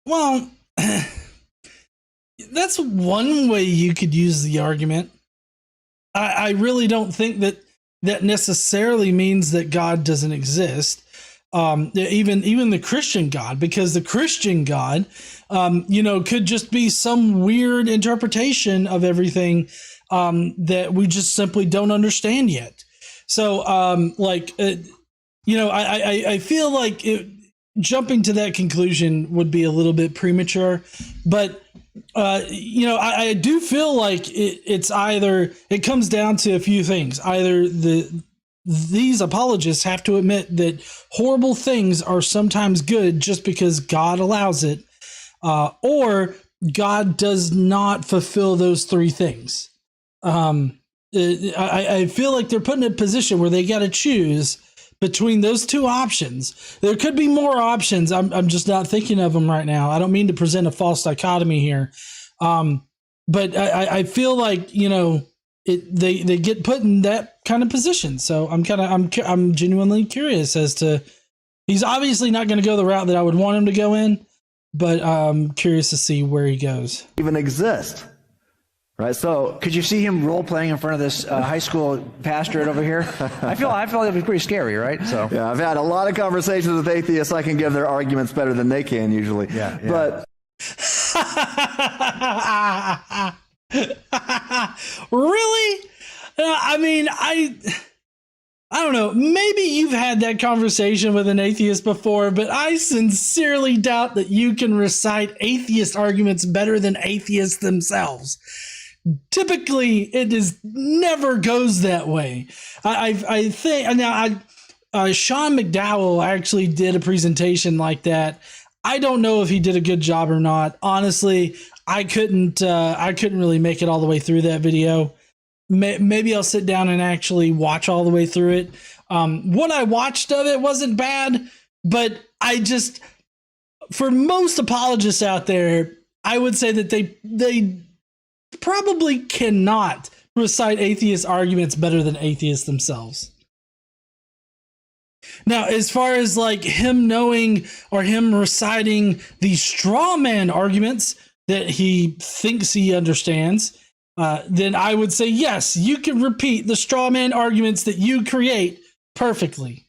Well, that's one way you could use the argument. I really don't think that necessarily means that God doesn't exist. Even the Christian God, because the Christian God, could just be some weird interpretation of everything that we just simply don't understand yet. So, I feel like jumping to that conclusion would be a little bit premature, but, I do feel like it comes down to a few things. Either these apologists have to admit that horrible things are sometimes good just because God allows it, or God does not fulfill those three things. I feel like they're put in a position where they got to choose between those two options. There could be more options. I'm just not thinking of them right now. I don't mean to present a false dichotomy here. But I feel like, they get put in that kind of position. So I'm genuinely curious as to, he's obviously not going to go the route that I would want him to go in, but I'm curious to see where he goes. Even exist. Right, so could you see him role playing in front of this high school pastorate over here? I feel that'd be pretty scary, right? So yeah, I've had a lot of conversations with atheists. I can give their arguments better than they can usually. Yeah. But really? I don't know. Maybe you've had that conversation with an atheist before, but I sincerely doubt that you can recite atheist arguments better than atheists themselves. Typically, it never goes that way. I think now Sean McDowell actually did a presentation like that. I don't know if he did a good job or not. Honestly, I couldn't really make it all the way through that video. Maybe I'll sit down and actually watch all the way through it. What I watched of it wasn't bad, but for most apologists out there, I would say that they probably cannot recite atheist arguments better than atheists themselves. Now, as far as like him knowing or him reciting the straw man arguments that he thinks he understands, then I would say, yes, you can repeat the straw man arguments that you create perfectly.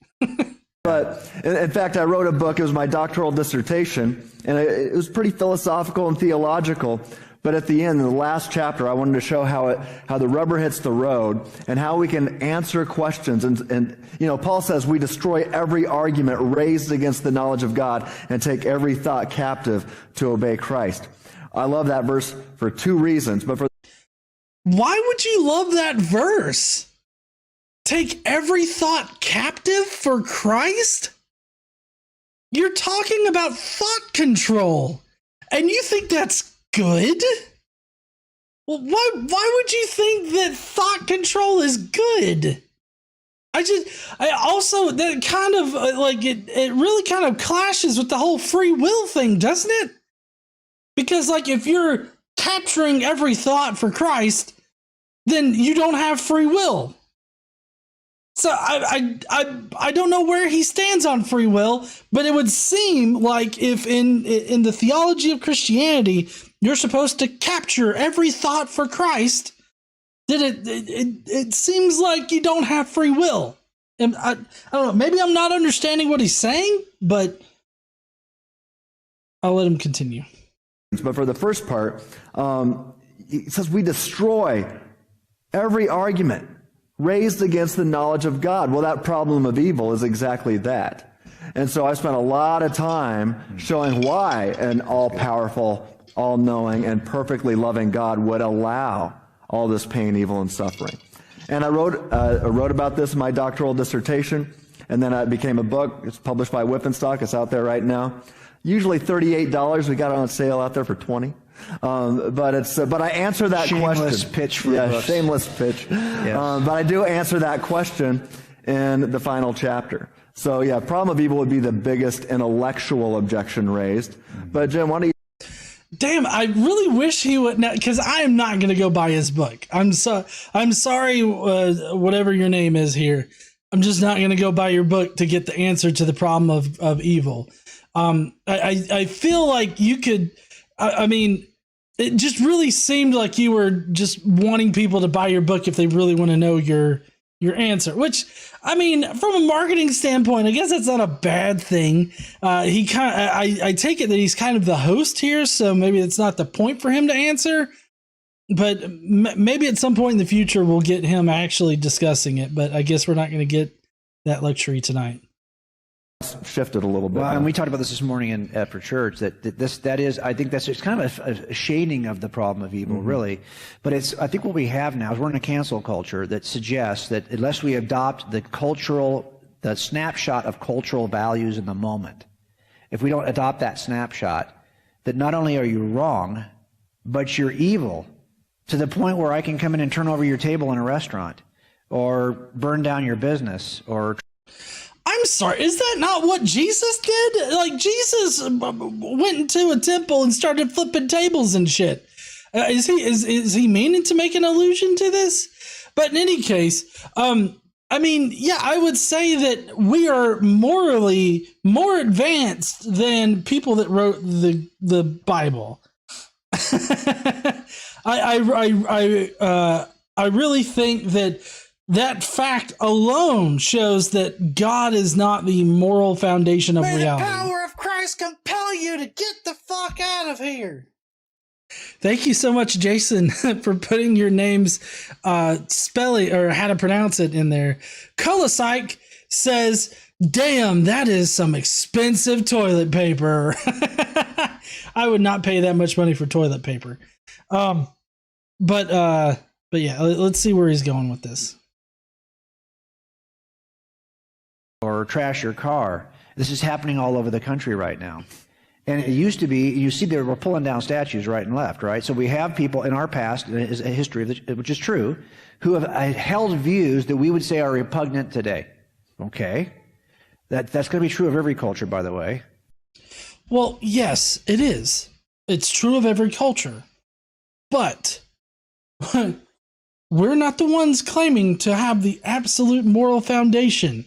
But in fact, I wrote a book. It was my doctoral dissertation, and it was pretty philosophical and theological. But at the end, in the last chapter, I wanted to show how the rubber hits the road and how we can answer questions. And Paul says we destroy every argument raised against the knowledge of God and take every thought captive to obey Christ. I love that verse for two reasons. Why would you love that verse? Take every thought captive for Christ? You're talking about thought control, and you think that's good? Well, why would you think that thought control is good? I also, that kind of it really kind of clashes with the whole free will thing, doesn't it? Because if you're capturing every thought for Christ, then you don't have free will. So I don't know where he stands on free will, but it would seem like if in the theology of Christianity, you're supposed to capture every thought for Christ, then it seems like you don't have free will. And I don't know, maybe I'm not understanding what he's saying, but I'll let him continue. But for the first part, it says we destroy every argument raised against the knowledge of God. Well, that problem of evil is exactly that. And so I spent a lot of time showing why an all-powerful, all-knowing, and perfectly loving God would allow all this pain, evil, and suffering. And I wrote about this in my doctoral dissertation, and then it became a book. It's published by Whippenstock. It's out there right now. Usually $38. We got it on sale out there for $20. But I answer that shameless question. Pitch for books. Shameless pitch. Yes. But I do answer that question in the final chapter. So yeah, problem of evil would be the biggest intellectual objection raised. But Jim, why don't you? Damn, I really wish he would, because I am not going to go buy his book. I'm sorry, whatever your name is here. I'm just not going to go buy your book to get the answer to the problem of evil. I feel like you could, I mean, it just really seemed like you were just wanting people to buy your book if they really want to know your answer, which, I mean, from a marketing standpoint, I guess that's not a bad thing. I take it that he's kind of the host here, so maybe it's not the point for him to answer, but maybe at some point in the future we'll get him actually discussing it, but I guess we're not going to get that luxury tonight. Shifted a little bit. Well, and we talked about this morning after church, that is, I think it's kind of a shading of the problem of evil, really. But I think what we have now is we're in a cancel culture that suggests that unless we adopt the snapshot of cultural values in the moment, if we don't adopt that snapshot, that not only are you wrong, but you're evil to the point where I can come in and turn over your table in a restaurant or burn down your business or... I'm sorry, is that not what Jesus did? Like, Jesus went into a temple and started flipping tables and shit. Is he meaning to make an allusion to this? But in any case, I mean, yeah, I would say that we are morally more advanced than people that wrote the Bible. I really think that fact alone shows that God is not the moral foundation of reality. May the power of Christ compel you to get the fuck out of here. Thank you so much, Jason, for putting your name's spelling or how to pronounce it in there. Kolosike says, damn, that is some expensive toilet paper. I would not pay that much money for toilet paper. But yeah, let's see where he's going with this. Or trash your car. This is happening all over the country right now. And it used to be, you see, they were pulling down statues right and left, right? So we have people in our past, is a history, which is true, who have held views that we would say are repugnant today. Okay? That's going to be true of every culture, by the way. Well, yes, it is. It's true of every culture. But we're not the ones claiming to have the absolute moral foundation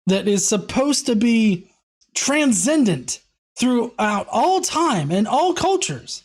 that is supposed to be transcendent throughout all time and all cultures.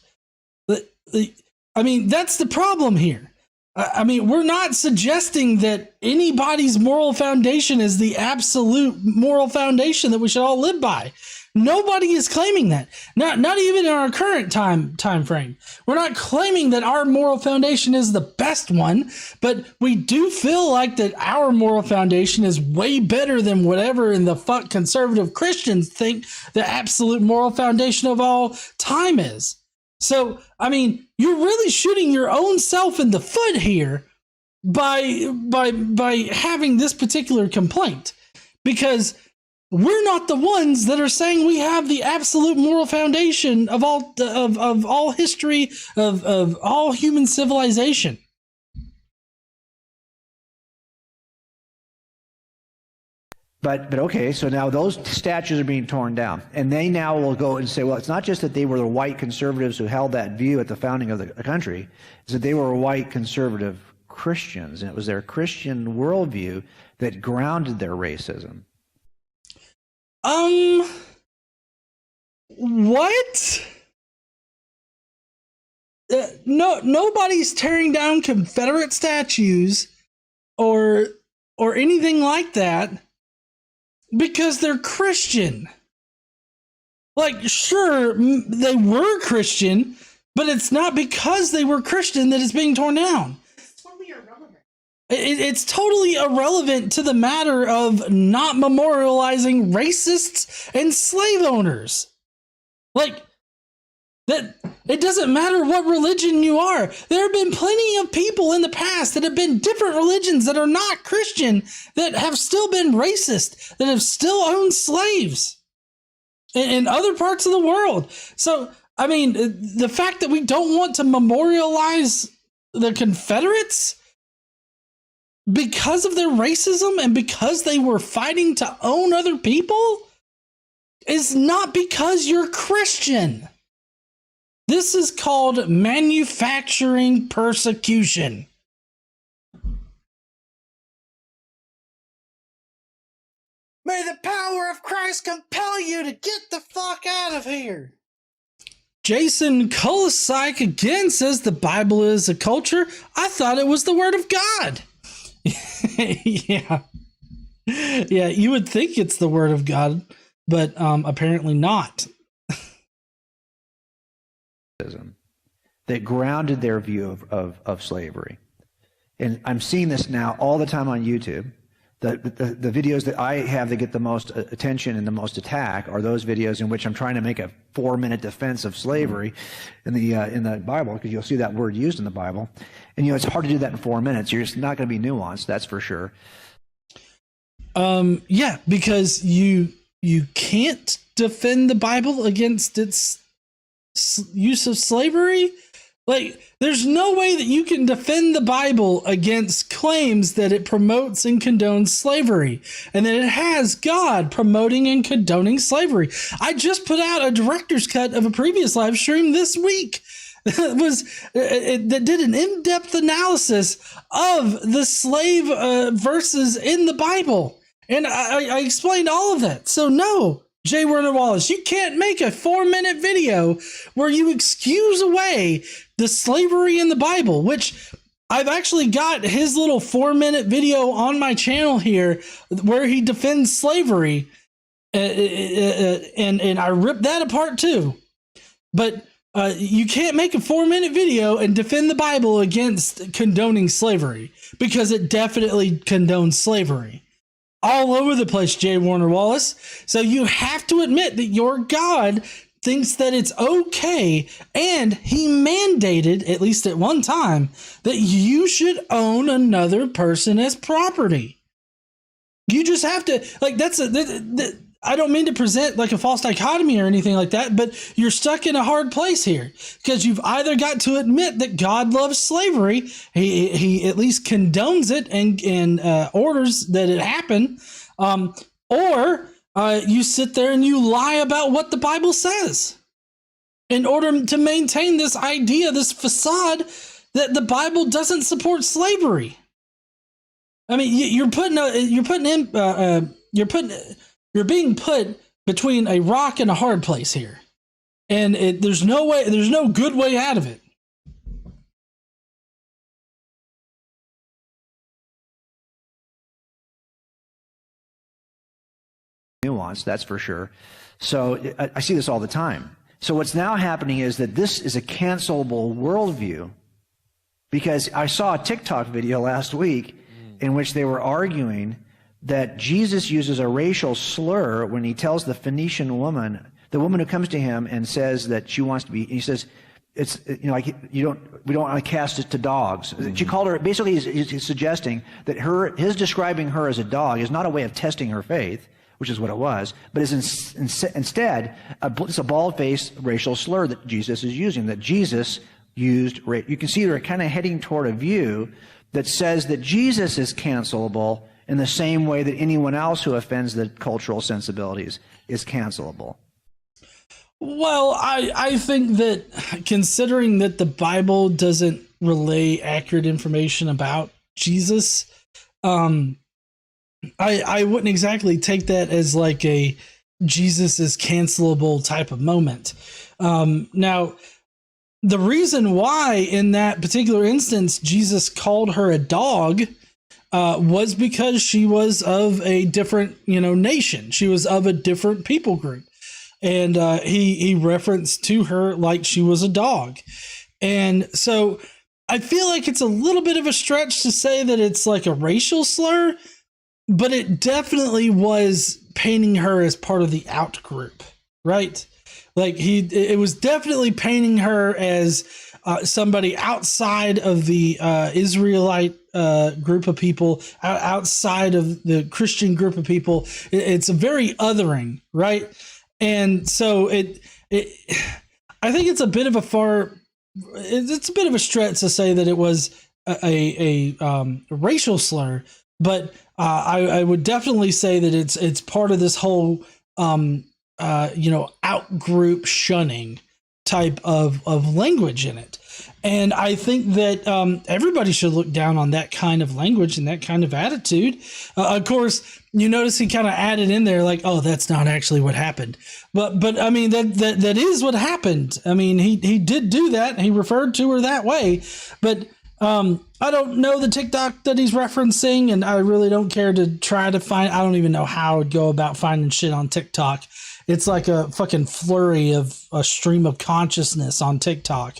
I mean, that's the problem here. I mean, we're not suggesting that anybody's moral foundation is the absolute moral foundation that we should all live by. Nobody is claiming that. Not even in our current time frame. We're not claiming that our moral foundation is the best one, but we do feel like that our moral foundation is way better than whatever in the fuck conservative Christians think the absolute moral foundation of all time is. So, I mean, you're really shooting your own self in the foot here by having this particular complaint, because we're not the ones that are saying we have the absolute moral foundation of all history, of all human civilization. But okay, so now those statues are being torn down, and they now will go and say, well, it's not just that they were the white conservatives who held that view at the founding of the country, it's that they were white conservative Christians, and it was their Christian worldview that grounded their racism. What? nobody's tearing down Confederate statues or anything like that because they're Christian. Like, sure, they were Christian, but it's not because they were Christian that it's being torn down. It's totally irrelevant. It's totally irrelevant to the matter of not memorializing racists and slave owners. Like, that it doesn't matter what religion you are. There have been plenty of people in the past that have been different religions that are not Christian that have still been racist, that have still owned slaves in other parts of the world. So, I mean, the fact that we don't want to memorialize the Confederates because of their racism and because they were fighting to own other people is not because you're Christian. This is called manufacturing persecution. May the power of Christ compel you to get the fuck out of here. Jason Kolosik again says the Bible is a culture. I thought it was the word of God. Yeah. Yeah, you would think it's the word of God, but apparently not. That grounded their view of slavery. And I'm seeing this now all the time on YouTube. The videos that I have that get the most attention and the most attack are those videos in which I'm trying to make a 4-minute defense of slavery in the Bible, because you'll see that word used in the Bible. And it's hard to do that in 4 minutes. You're just not going to be nuanced, that's for sure. Yeah, because you can't defend the Bible against its use of slavery. Like, there's no way that you can defend the Bible against claims that it promotes and condones slavery, and that it has God promoting and condoning slavery. I just put out a director's cut of a previous live stream this week that did an in-depth analysis of the slave verses in the Bible, and I explained all of that. So no, J Warner Wallace, you can't make a 4-minute video where you excuse away the slavery in the Bible, which I've actually got his little 4-minute video on my channel here where he defends slavery, and I ripped that apart too. But you can't make a 4-minute video and defend the Bible against condoning slavery, because it definitely condones slavery. All over the place, J Warner Wallace. So you have to admit that your God thinks that it's okay, and he mandated, at least at one time, that you should own another person as property. You just have to, like, I don't mean to present like a false dichotomy or anything like that, but you're stuck in a hard place here, because you've either got to admit that God loves slavery, he at least condones it and orders that it happen, or you sit there and you lie about what the Bible says in order to maintain this idea, this facade that the Bible doesn't support slavery. I mean, you're being put between a rock and a hard place here, and there's no good way out of it. Nuance, that's for sure. So I see this all the time. So what's now happening is that this is a cancelable worldview, because I saw a TikTok video last week in which they were arguing that Jesus uses a racial slur when he tells the Phoenician woman, the woman who comes to him and says that she wants to be, he says, it's, like, we don't want to cast it to dogs. She called her, basically he's suggesting that his describing her as a dog is not a way of testing her faith, which is what it was, but is instead it's a bald-faced racial slur that Jesus is using, that Jesus used. You can see they're kind of heading toward a view that says that Jesus is cancelable in the same way that anyone else who offends the cultural sensibilities is cancelable. Well, I think that, considering that the Bible doesn't relay accurate information about Jesus, I wouldn't exactly take that as like a Jesus is cancelable type of moment. Now, the reason why in that particular instance Jesus called her a dog was because she was of a different, nation. She was of a different people group. And he referenced to her like she was a dog. And so I feel like it's a little bit of a stretch to say that it's like a racial slur, but it definitely was painting her as part of the out group, right? Like it was definitely painting her as somebody outside of the Israelite group of people, outside of the Christian group of people. It's a very othering, right? And so I think it's a bit of it's a bit of a stretch to say that it was a racial slur, but I would definitely say that it's part of this whole out group shunning type of language in it. And I think that everybody should look down on that kind of language and that kind of attitude. Of course, you notice he kind of added in there like, oh, that's not actually what happened. But I mean, that is what happened. I mean, he did do that. He referred to her that way. But I don't know the TikTok that he's referencing, and I really don't care to try to find. I don't even know how I would go about finding shit on TikTok. It's like a fucking flurry of a stream of consciousness on TikTok.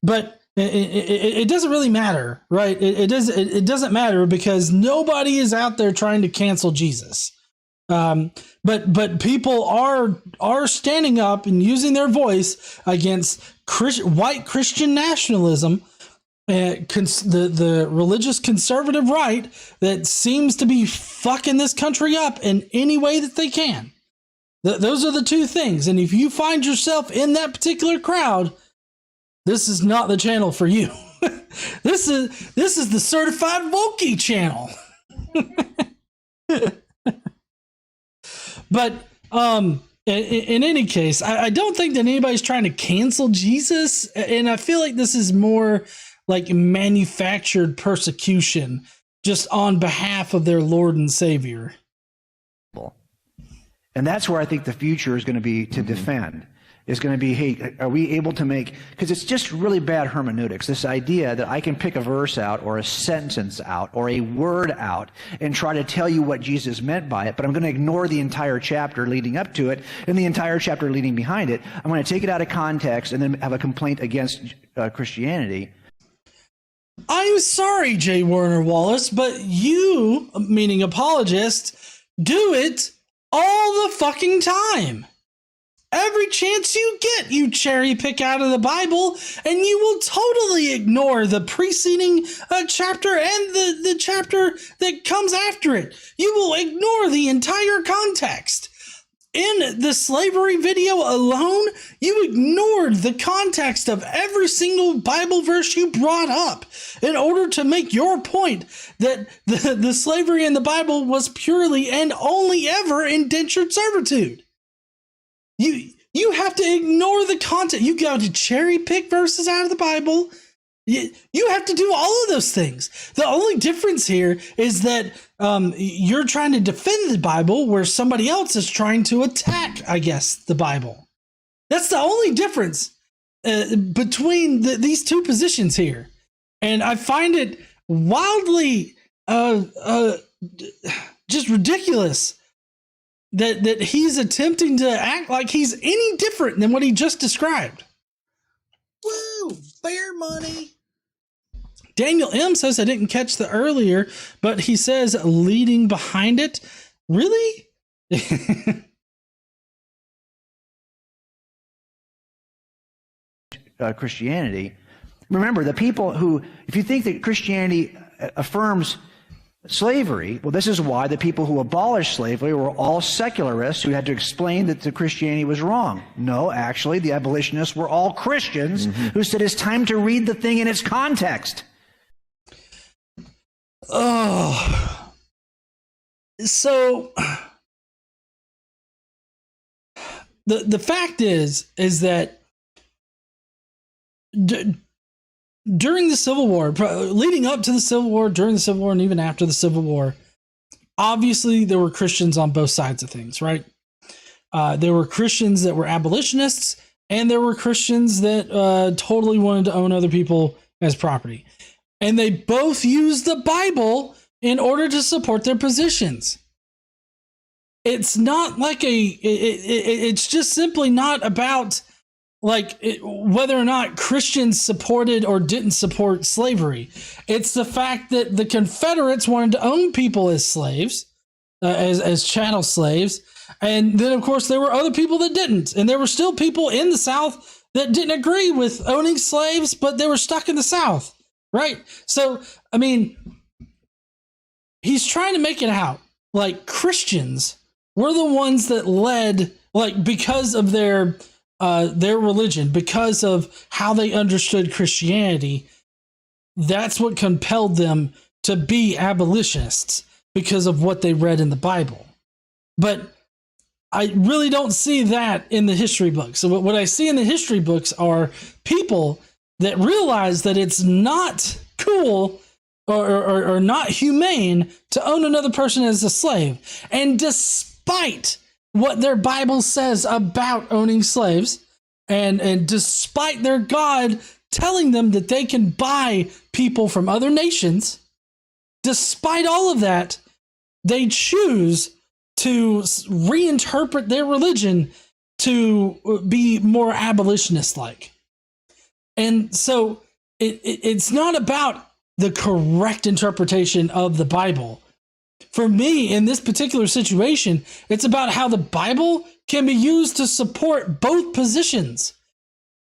But it doesn't really matter, right? It doesn't matter because nobody is out there trying to cancel Jesus. But people are standing up and using their voice against white Christian nationalism, the religious conservative right that seems to be fucking this country up in any way that they can. Those are the two things. And if you find yourself in that particular crowd, this is not the channel for you. This is the certified Wokey channel. But in any case, I don't think that anybody's trying to cancel Jesus. And I feel like this is more like manufactured persecution just on behalf of their Lord and Savior. And that's where I think the future is going to be to defend. Is going to be, hey, are we able to make, because it's just really bad hermeneutics, this idea that I can pick a verse out or a sentence out or a word out and try to tell you what Jesus meant by it, but I'm going to ignore the entire chapter leading up to it and the entire chapter leading behind it. I'm going to take it out of context and then have a complaint against Christianity. I'm sorry, J Warner Wallace, but you, meaning apologists, do it all the fucking time. Every chance you get, you cherry pick out of the Bible, and you will totally ignore the preceding chapter and the chapter that comes after it. You will ignore the entire context. In the slavery video alone, you ignored the context of every single Bible verse you brought up in order to make your point that the slavery in the Bible was purely and only ever indentured servitude. You have to ignore the content. You got to cherry pick verses out of the Bible. You have to do all of those things. The only difference here is that you're trying to defend the Bible where somebody else is trying to attack, I guess, the Bible. That's the only difference between these two positions here. And I find it wildly just ridiculous that he's attempting to act like he's any different than what he just described. Woo! Bear money! Daniel M. says, I didn't catch the earlier, but he says leading behind it. Really? Christianity. Remember, the people who, if you think that Christianity affirms slavery, well, this is why the people who abolished slavery were all secularists who had to explain that the Christianity was wrong. No, actually, the abolitionists were all Christians who said it's time to read the thing in its context. Oh. So the fact is that during the Civil War, leading up to the Civil War, during the Civil War, and even after the Civil War, obviously there were Christians on both sides of things, right? There were Christians that were abolitionists, and there were Christians that totally wanted to own other people as property. And they both used the Bible in order to support their positions. It's not like it's just simply not about whether or not Christians supported or didn't support slavery. It's the fact that the Confederates wanted to own people as slaves, as chattel slaves. And then, of course, there were other people that didn't. And there were still people in the South that didn't agree with owning slaves, but they were stuck in the South, right? So, I mean, he's trying to make it out like Christians were the ones that led, because of their religion, because of how they understood Christianity. That's what compelled them to be abolitionists, because of what they read in the Bible. But I really don't see that in the history books. So what I see in the history books are people that realize that it's not cool or not humane to own another person as a slave. And despite what their Bible says about owning slaves, and despite their God telling them that they can buy people from other nations, despite all of that, they choose to reinterpret their religion to be more abolitionist-like. And so it's not about the correct interpretation of the Bible. For me, in this particular situation, it's about how the Bible can be used to support both positions.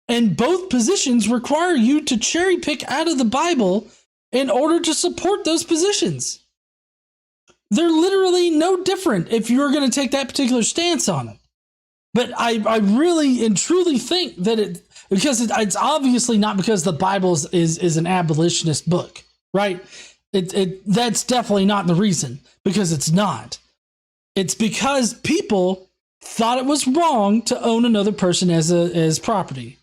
And both positions require you to cherry pick out of the Bible in order to support those positions. They're literally no different if you're going to take that particular stance on it. But I really and truly think that because it's obviously not because the Bible is an abolitionist book, right? That's definitely not the reason, because it's not. It's because people thought it was wrong to own another person as property.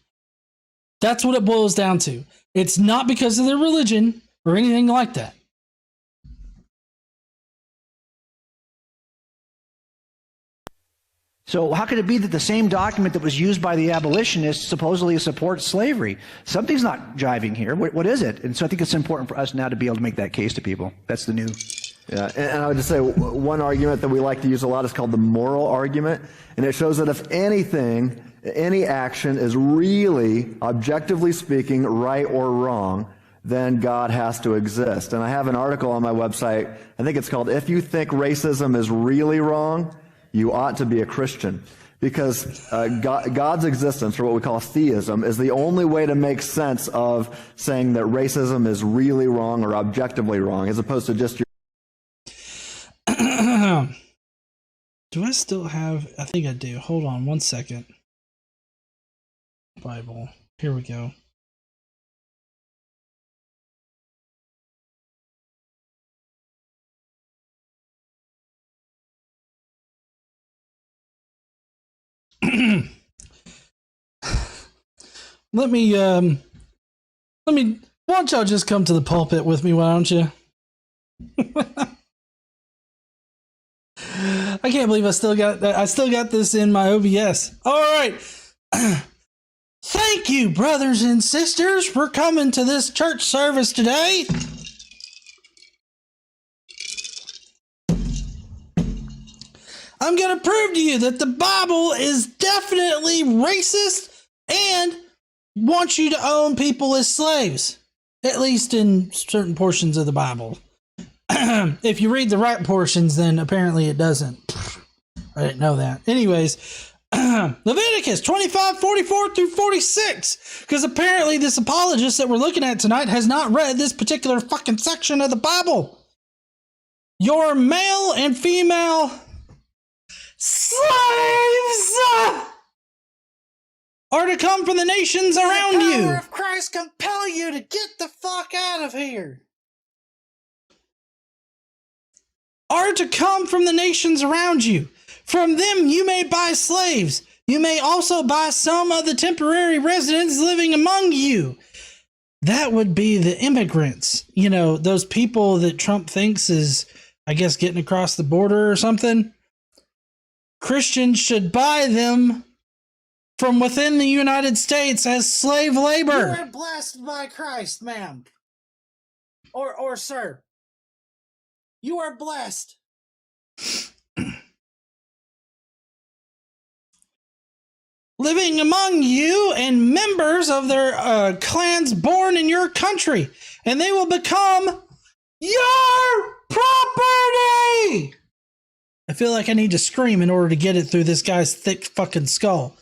That's what it boils down to. It's not because of their religion or anything like that. So how could it be that the same document that was used by the abolitionists supposedly supports slavery? Something's not jiving here. What is it? And so I think it's important for us now to be able to make that case to people. That's the new. Yeah, and I would just say one argument that we like to use a lot is called the moral argument. And it shows that if anything, any action is really, objectively speaking, right or wrong, then God has to exist. And I have an article on my website, I think it's called, "If You Think Racism is Really Wrong, You Ought to Be a Christian." Because God's existence, or what we call theism, is the only way to make sense of saying that racism is really wrong or objectively wrong, as opposed to just your... Do I still have... I think I do. Hold on one second. Bible. Here we go. Let me, why don't y'all just come to the pulpit with me, why don't you? I can't believe I still got this in my OBS. All right. Thank you, brothers and sisters, for coming to this church service today. I'm going to prove to you that the Bible is definitely racist and wants you to own people as slaves, at least in certain portions of the Bible. If you read the right portions, then apparently it doesn't. I didn't know that. Anyways, Leviticus 25:44-46, because apparently this apologist that we're looking at tonight has not read this particular fucking section of the Bible. Your male and female slaves are to come from the nations around you. The power of Christ compel you to get the fuck out of here. Are to come from the nations around you. From them you may buy slaves. You may also buy some of the temporary residents living among you. That would be the immigrants. You know, those people that Trump thinks is, I guess, getting across the border or something. Christians should buy them from within the United States as slave labor. You are blessed by Christ, ma'am. Or sir. You are blessed. Living among you and members of their clans born in your country, and they will become your property. I feel like I need to scream in order to get it through this guy's thick fucking skull.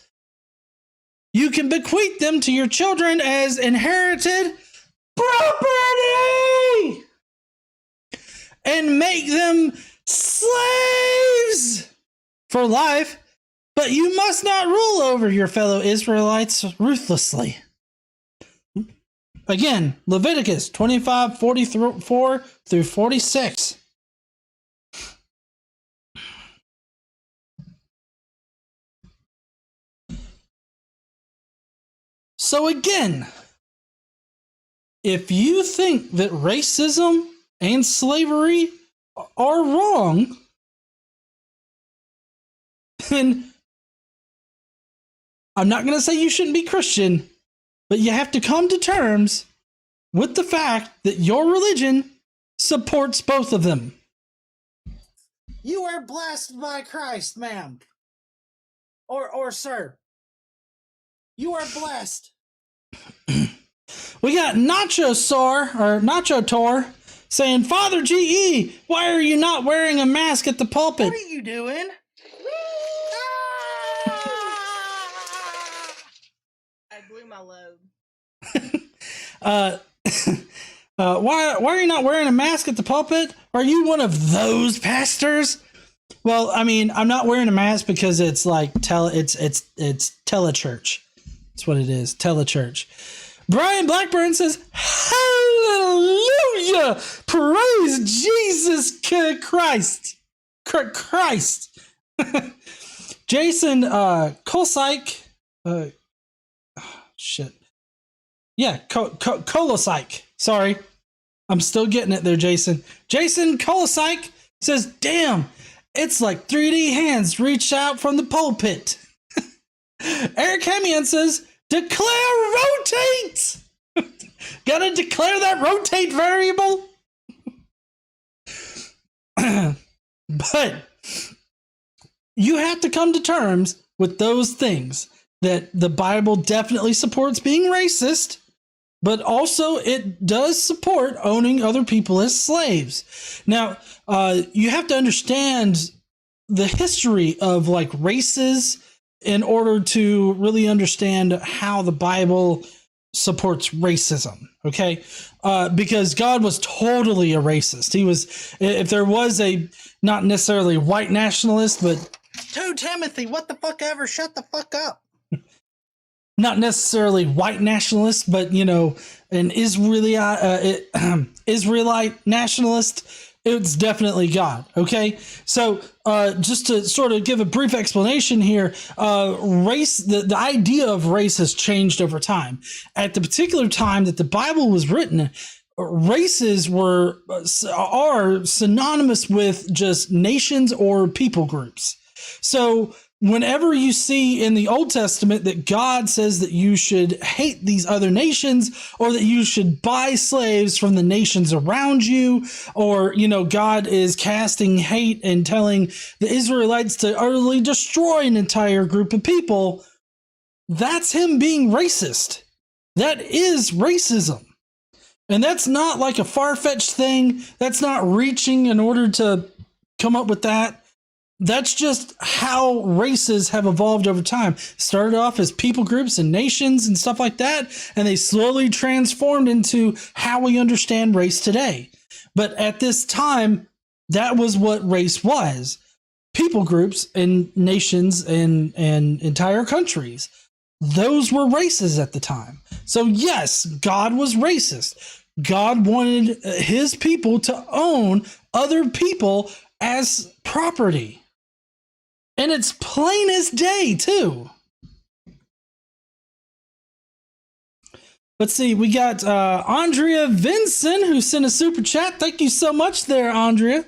You can bequeath them to your children as inherited property and make them slaves for life, but you must not rule over your fellow Israelites ruthlessly. Again, Leviticus 25:44 through 46. So again, if you think that racism and slavery are wrong, then I'm not going to say you shouldn't be Christian, but you have to come to terms with the fact that your religion supports both of them. You are blessed by Christ, ma'am. Or sir. You are blessed. We got Nacho Tor saying, Father GE, why are you not wearing a mask at the pulpit? What are you doing? I blew my load. Why are you not wearing a mask at the pulpit? Are you one of those pastors? Well, I mean, I'm not wearing a mask because it's like it's telechurch. That's what it is, telechurch. Brian Blackburn says, hallelujah! Praise Jesus Christ. Christ. Jason Kolsike. Shit. Yeah, Kolosike. Sorry. I'm still getting it there, Jason. Jason Kolosike says, damn, it's like 3D hands reach out from the pulpit. Eric Hemian says, declare rotate! Gotta declare that rotate variable? But you have to come to terms with those things, that the Bible definitely supports being racist, but also it does support owning other people as slaves. Now, you have to understand the history of like races in order to really understand how the Bible supports racism, okay? Because God was totally a racist. He was, if there was a, not necessarily white nationalist, but 2 Timothy, what the fuck ever, shut the fuck up. Not necessarily white nationalist, but, you know, an Israelite nationalist, it's definitely God, okay? So just to sort of give a brief explanation here, race, the idea of race has changed over time. At the particular time that the Bible was written, races are synonymous with just nations or people groups. So whenever you see in the Old Testament that God says that you should hate these other nations, or that you should buy slaves from the nations around you, or, you know, God is casting hate and telling the Israelites to utterly destroy an entire group of people, that's him being racist. That is racism. And that's not like a far-fetched thing. That's not reaching in order to come up with that. That's just how races have evolved over time. Started off as people groups and nations and stuff like that, and they slowly transformed into how we understand race today. But at this time, that was what race was. People groups and nations and entire countries. Those were races at the time. So yes, God was racist. God wanted his people to own other people as property. And it's plain as day, too. Let's see, we got Andrea Vinson, who sent a super chat. Thank you so much there, Andrea.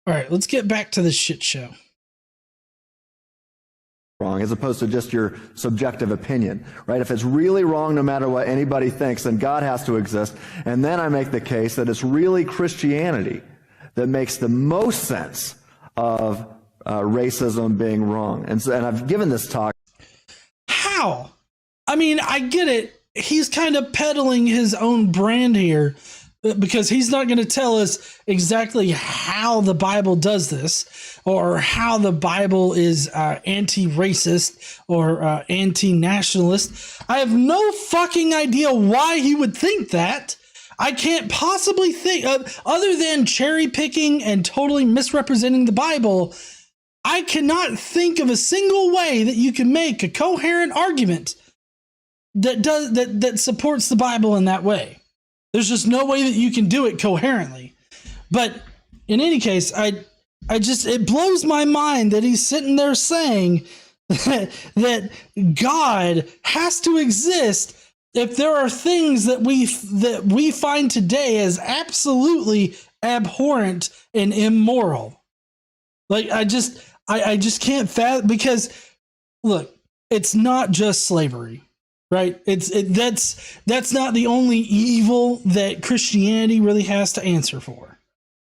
All right, let's get back to this shit show. wrong, as opposed to just your subjective opinion, right? If it's really wrong no matter what anybody thinks, then God has to exist. And then I make the case that it's really Christianity that makes the most sense of racism being wrong. And I've given this talk. How? I mean, I get it. He's kind of peddling his own brand here, because he's not going to tell us exactly how the Bible does this, or how the Bible is anti-racist or anti-nationalist. I have no fucking idea why he would think that. I can't possibly think, other than cherry picking and totally misrepresenting the Bible, I cannot think of a single way that you can make a coherent argument that supports the Bible in that way. There's just no way that you can do it coherently. But in any case, it blows my mind that he's sitting there saying that God has to exist if there are things that we find today as absolutely abhorrent and immoral. Like, I just can't fathom, because look, it's not just slavery. Right? That's not the only evil that Christianity really has to answer for.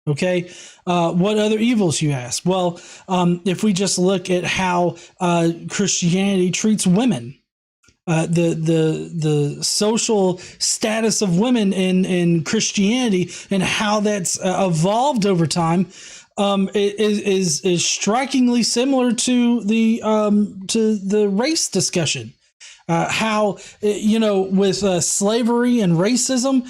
Okay? What other evils, you ask? Well, if we just look at how Christianity treats women, the social status of women in Christianity and how that's evolved over time, is strikingly similar to the race discussion. How, with slavery and racism,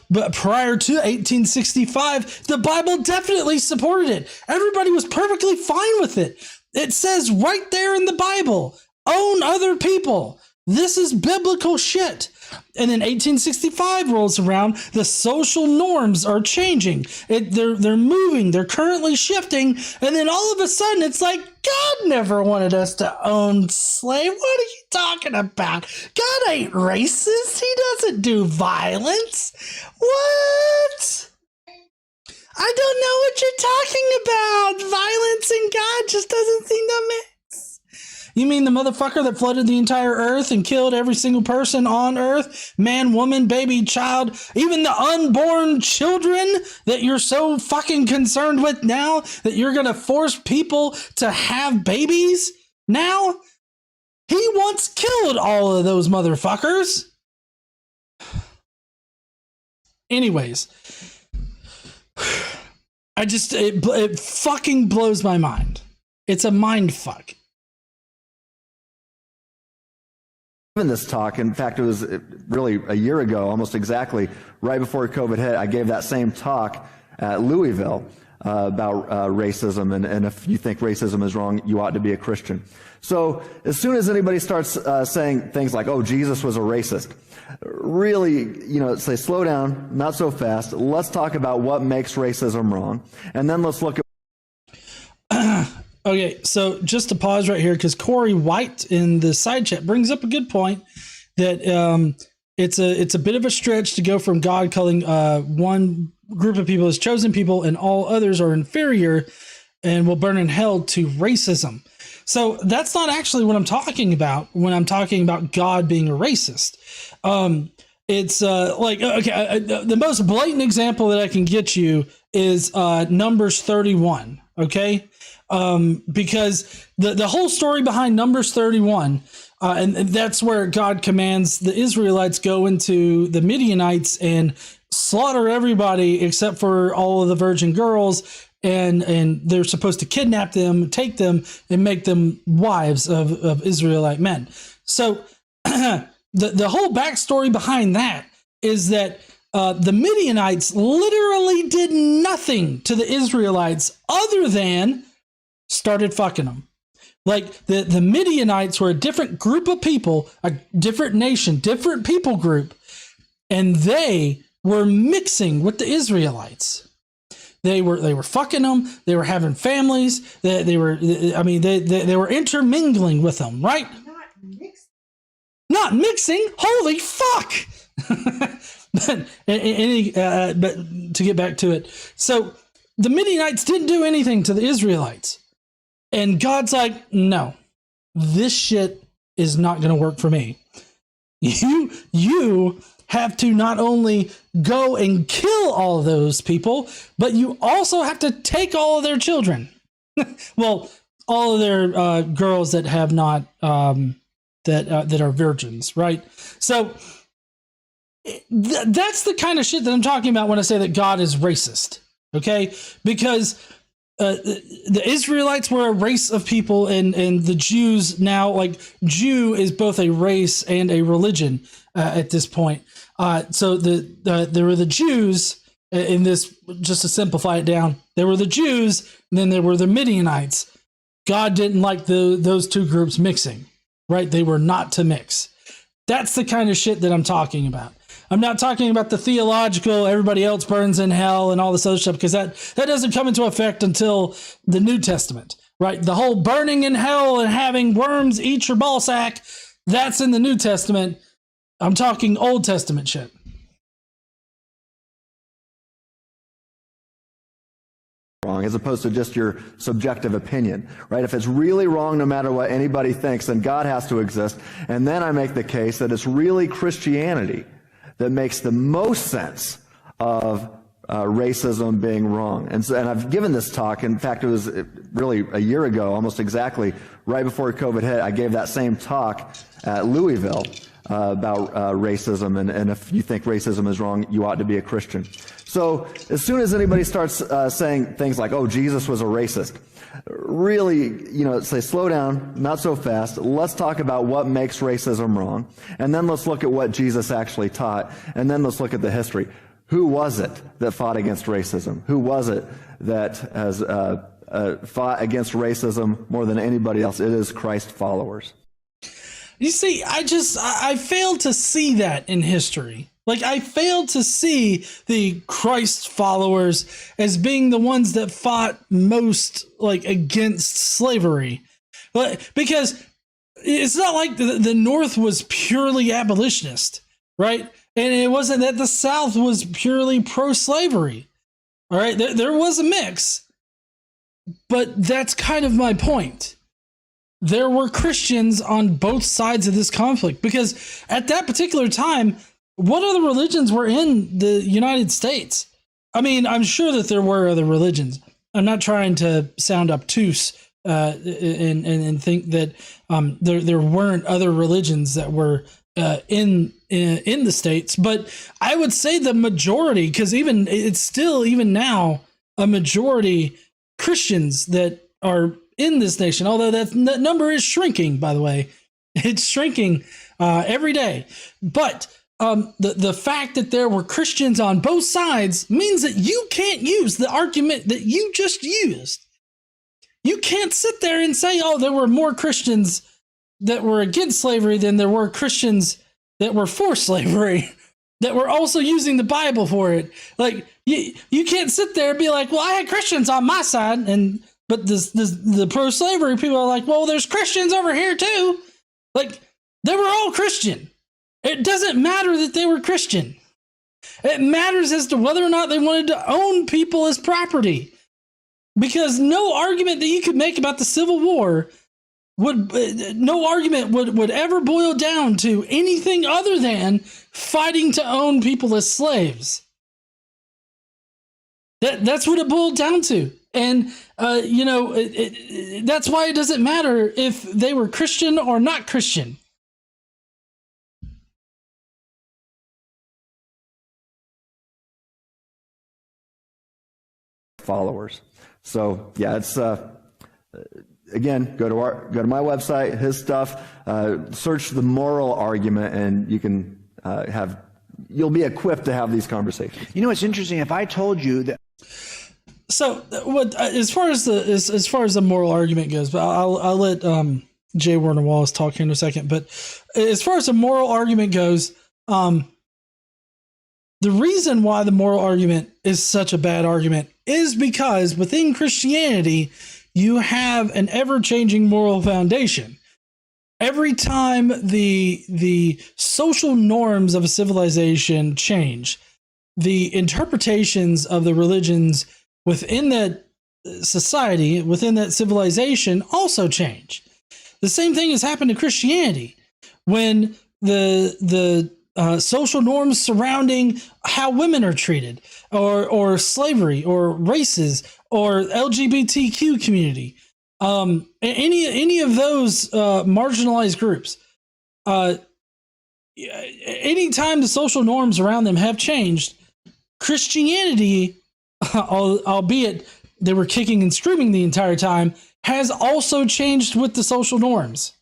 but prior to 1865, the Bible definitely supported it. Everybody was perfectly fine with it. It says right there in the Bible, own other people. This is biblical shit. And then 1865 rolls around, the social norms are changing. They're moving, they're currently shifting, and then all of a sudden it's like, God never wanted us to own slaves. What are you talking about? God ain't racist. He doesn't do violence. What? I don't know what you're talking about. Violence and God just doesn't seem to mix. You mean the motherfucker that flooded the entire earth and killed every single person on earth? Man, woman, baby, child, even the unborn children that you're so fucking concerned with now, that you're going to force people to have babies now? He once killed all of those motherfuckers. Anyways, it fucking blows my mind. It's a mind fuck. In this talk, in fact, it was really a year ago, almost exactly, right before COVID hit, I gave that same talk at Louisville about racism, and if you think racism is wrong, you ought to be a Christian. So as soon as anybody starts saying things like, oh, Jesus was a racist, really, say, slow down, not so fast. Let's talk about what makes racism wrong, and then let's look at... Okay, so just to pause right here, because Corey White in the side chat brings up a good point that it's a bit of a stretch to go from God calling one group of people as chosen people and all others are inferior and will burn in hell to racism. So that's not actually what I'm talking about when I'm talking about God being a racist. It's the most blatant example that I can get you is Numbers 31. Okay. Because the whole story behind Numbers 31, and that's where God commands the Israelites go into the Midianites and slaughter everybody except for all of the virgin girls, and they're supposed to kidnap them, take them, and make them wives of Israelite men. So the whole backstory behind that is that the Midianites literally did nothing to the Israelites other than started fucking them. Like the Midianites were a different group of people, a different nation, different people group, and they were mixing with the Israelites. They were fucking them. They were having families. They were intermingling with them, right? Not mixing. Holy fuck! But to get back to it, so the Midianites didn't do anything to the Israelites. And God's like, no, this shit is not going to work for me. You have to not only go and kill all of those people, but you also have to take all of their children. Well, all of their girls that have not that are virgins, right? So that's the kind of shit that I'm talking about when I say that God is racist. Okay, because the Israelites were a race of people, and the Jews now, like, Jew is both a race and a religion at this point. So there were the Jews in this, just to simplify it down, there were the Jews, and then there were the Midianites. God didn't like those two groups mixing, right? They were not to mix. That's the kind of shit that I'm talking about. I'm not talking about the theological, everybody else burns in hell and all this other stuff, because that doesn't come into effect until the New Testament, right? The whole burning in hell and having worms eat your ball sack, that's in the New Testament. I'm talking Old Testament shit. Wrong, as opposed to just your subjective opinion, right? If it's really wrong, no matter what anybody thinks, then God has to exist. And then I make the case that it's really Christianity that makes the most sense of racism being wrong. And I've given this talk. In fact, it was really a year ago, almost exactly, right before COVID hit. I gave that same talk at Louisville about racism. And if you think racism is wrong, you ought to be a Christian. So as soon as anybody starts saying things like, oh, Jesus was a racist, really, say, slow down, not so fast. Let's talk about what makes racism wrong. And then let's look at what Jesus actually taught. And then let's look at the history. Who was it that fought against racism? Who was it that has fought against racism more than anybody else? It is Christ followers. You see, I failed to see that in history. Like, I failed to see the Christ followers as being the ones that fought most, like, against slavery. Because it's not like the North was purely abolitionist, right? And it wasn't that the South was purely pro-slavery. All right, there was a mix. But that's kind of my point. There were Christians on both sides of this conflict, because at that particular time, what other religions were in the United States? I mean, I'm sure that there were other religions. I'm not trying to sound obtuse and think that there weren't other religions that were in the States, but I would say the majority, because it's still even now a majority Christians that are in this nation, although that number is shrinking, by the way. It's shrinking every day. But the fact that there were Christians on both sides means that you can't use the argument that you just used. You can't sit there and say, oh, there were more Christians that were against slavery than there were Christians that were for slavery, that were also using the Bible for it. Like, you can't sit there and be like, well, I had Christians on my side, but the pro-slavery people are like, well, there's Christians over here too. Like, they were all Christian. It doesn't matter that they were Christian. It matters as to whether or not they wanted to own people as property. Because no argument that you could make about the Civil War would ever boil down to anything other than fighting to own people as slaves. That's what it boiled down to. And, that's why it doesn't matter if they were Christian or not Christian. Followers. So yeah, it's again, go to my website, his stuff, search the moral argument, and you can you'll be equipped to have these conversations. You know, it's interesting. If I told you that. So what, as far as the moral argument goes, but I'll let J Warner Wallace talk here in a second. But as far as the moral argument goes, the reason why the moral argument is such a bad argument is because within Christianity, you have an ever-changing moral foundation. Every time the social norms of a civilization change, the interpretations of the religions within that society, within that civilization, also change. The same thing has happened to Christianity when the social norms surrounding how women are treated, or slavery, or races, or LGBTQ community, any of those marginalized groups. Anytime the social norms around them have changed, Christianity, albeit they were kicking and screaming the entire time, has also changed with the social norms.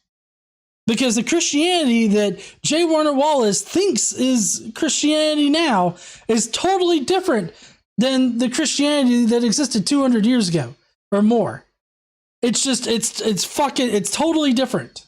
Because the Christianity that J Warner Wallace thinks is Christianity now is totally different than the Christianity that existed 200 years ago or more. It's just, it's totally different.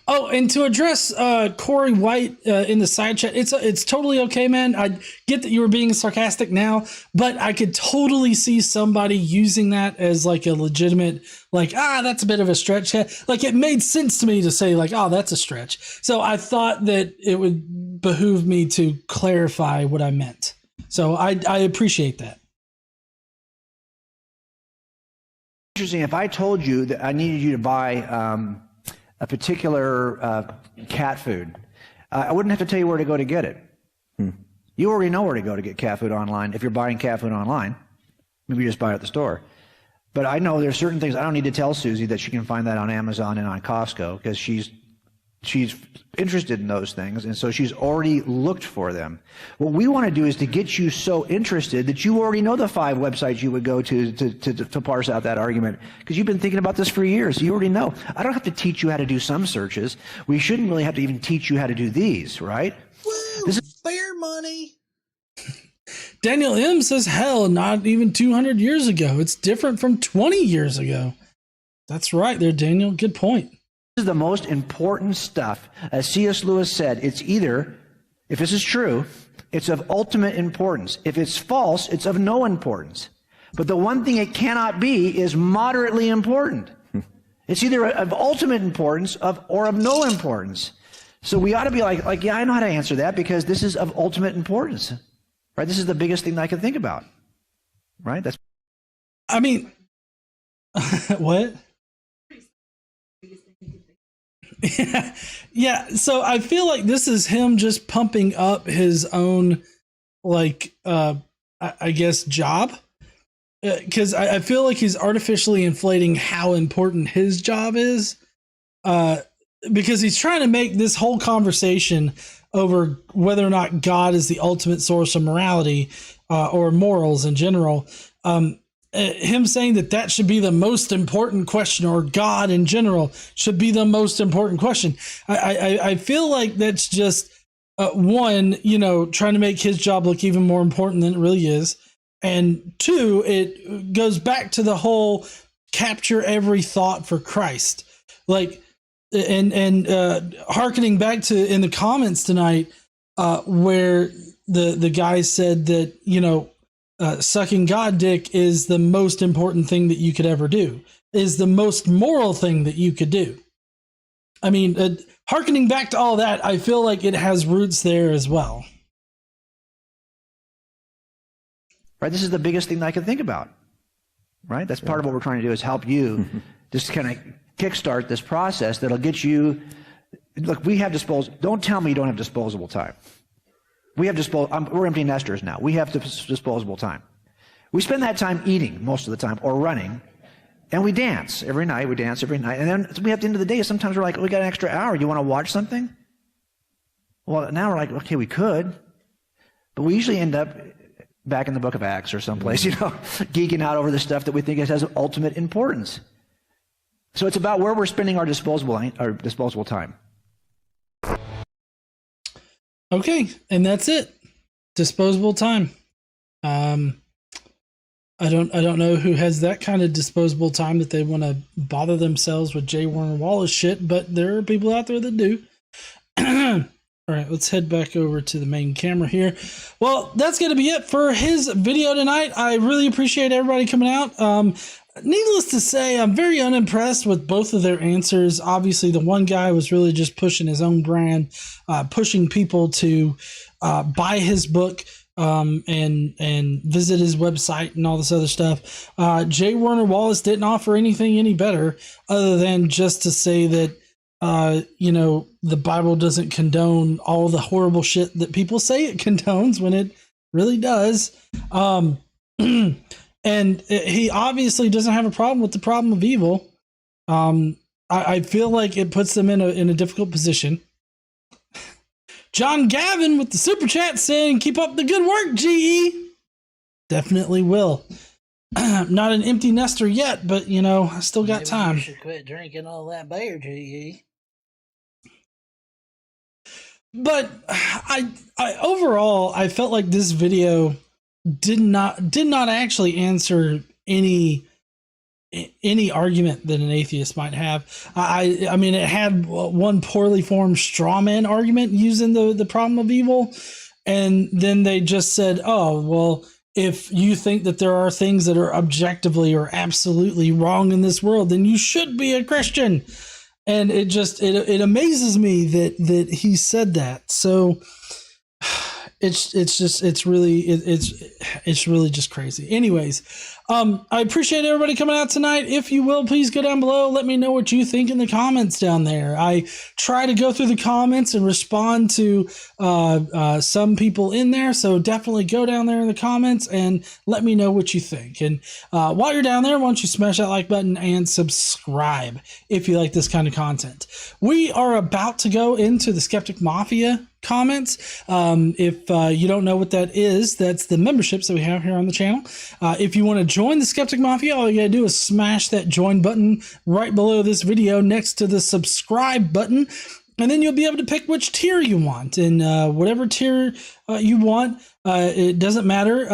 Oh, and to address Corey White in the side chat, it's totally okay, man. I get that you were being sarcastic now, but I could totally see somebody using that as like a legitimate, like, that's a bit of a stretch. Like, it made sense to me to say like, that's a stretch. So I thought that it would behoove me to clarify what I meant. So I appreciate that. Interesting. If I told you that I needed you to buy a particular cat food, I wouldn't have to tell you where to go to get it. You already know where to go to get cat food online. If you're buying cat food online, maybe you just buy it at the store. But I know there's certain things I don't need to tell Susie that she can find that on Amazon and on Costco, because she's interested in those things, and so she's already looked for them. What we want to do is to get you so interested that you already know the 5 websites you would go to parse out that argument, because you've been thinking about this for years. You already know. I don't have to teach you how to do some searches. We shouldn't really have to even teach you how to do these, right? Woo, this is fair money. Daniel M says, hell, not even 200 years ago. It's different from 20 years ago. That's right there, Daniel. Good point. This is the most important stuff. As C.S. Lewis said, it's either, if this is true, it's of ultimate importance. If it's false, it's of no importance. But the one thing it cannot be is moderately important. It's either of ultimate importance or of no importance. So we ought to be like, yeah, I know how to answer that, because this is of ultimate importance. Right? This is the biggest thing that I can think about. Right? I mean, what? Yeah. So I feel like this is him just pumping up his own, like, I guess, job. Because I feel like he's artificially inflating how important his job is. Because he's trying to make this whole conversation over whether or not God is the ultimate source of morality or morals in general. Him saying that should be the most important question, or God in general should be the most important question. I feel like that's just one, trying to make his job look even more important than it really is. And 2, it goes back to the whole capture every thought for Christ. Like, and hearkening back to in the comments tonight, where the guy said that, sucking God dick is the most important thing that you could ever do, is the most moral thing that you could do. I mean, hearkening back to all that, I feel like it has roots there as well. Right? This is the biggest thing that I can think about. Right? That's part of what we're trying to do, is help you just kind of kickstart this process that'll get you. Look, we have don't tell me you don't have disposable time. We have we're empty nesters now. We have disposable time. We spend that time eating most of the time, or running, and we dance every night. And then we have the end of the day, sometimes we're like, we got an extra hour. You want to watch something? Well, now we're like, okay, we could. But we usually end up back in the book of Acts or someplace, geeking out over the stuff that we think has ultimate importance. So it's about where we're spending our disposable time. Okay, and that's it. Disposable time. I don't know who has that kind of disposable time that they want to bother themselves with J Warner Wallace shit, but there are people out there that do. All right, let's head back over to the main camera here. Well, that's going to be it for his video tonight. I really appreciate everybody coming out. Needless to say, I'm very unimpressed with both of their answers. Obviously, the one guy was really just pushing his own brand, pushing people to buy his book, and visit his website and all this other stuff. J Warner Wallace didn't offer anything any better other than just to say that the Bible doesn't condone all the horrible shit that people say it condones when it really does. And he obviously doesn't have a problem with the problem of evil. I feel like it puts them in a difficult position. John Gavin with the super chat saying, "Keep up the good work, GE." Definitely will. Not an empty nester yet, but I still got time. You should quit drinking all that beer, GE. But I overall, I felt like this video did not actually answer any argument that an atheist might have. I mean, it had one poorly formed straw man argument using the problem of evil, and then they just said, "Oh, well, if you think that there are things that are objectively or absolutely wrong in this world, then you should be a Christian." And it amazes me that he said that. So it's really just crazy. Anyways, I appreciate everybody coming out tonight. If you will, please go down below. Let me know what you think in the comments down there. I try to go through the comments and respond to some people in there. So definitely go down there in the comments and let me know what you think. And while you're down there, why don't you smash that like button and subscribe if you like this kind of content. We are about to go into the Skeptic Mafia comments. If you don't know what that is, that's the memberships that we have here on the channel. If you want to join the Skeptic Mafia, all you gotta do is smash that join button right below this video next to the subscribe button, and then you'll be able to pick which tier you want. And whatever tier you want, it doesn't matter.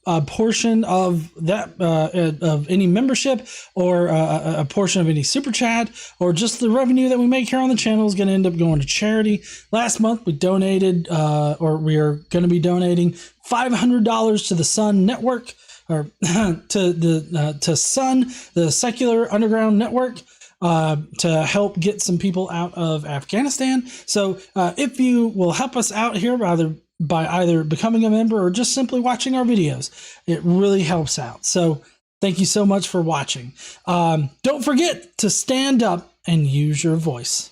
A portion of that of any membership, or a portion of any super chat, or just the revenue that we make here on the channel is going to end up going to charity. Last month we donated, or we are going to be donating $500 to the Sun Network, or to Sun, the secular underground network, to help get some people out of Afghanistan. So if you will help us out here by either becoming a member or just simply watching our videos, it really helps out. So thank you so much for watching. Don't forget to stand up and use your voice.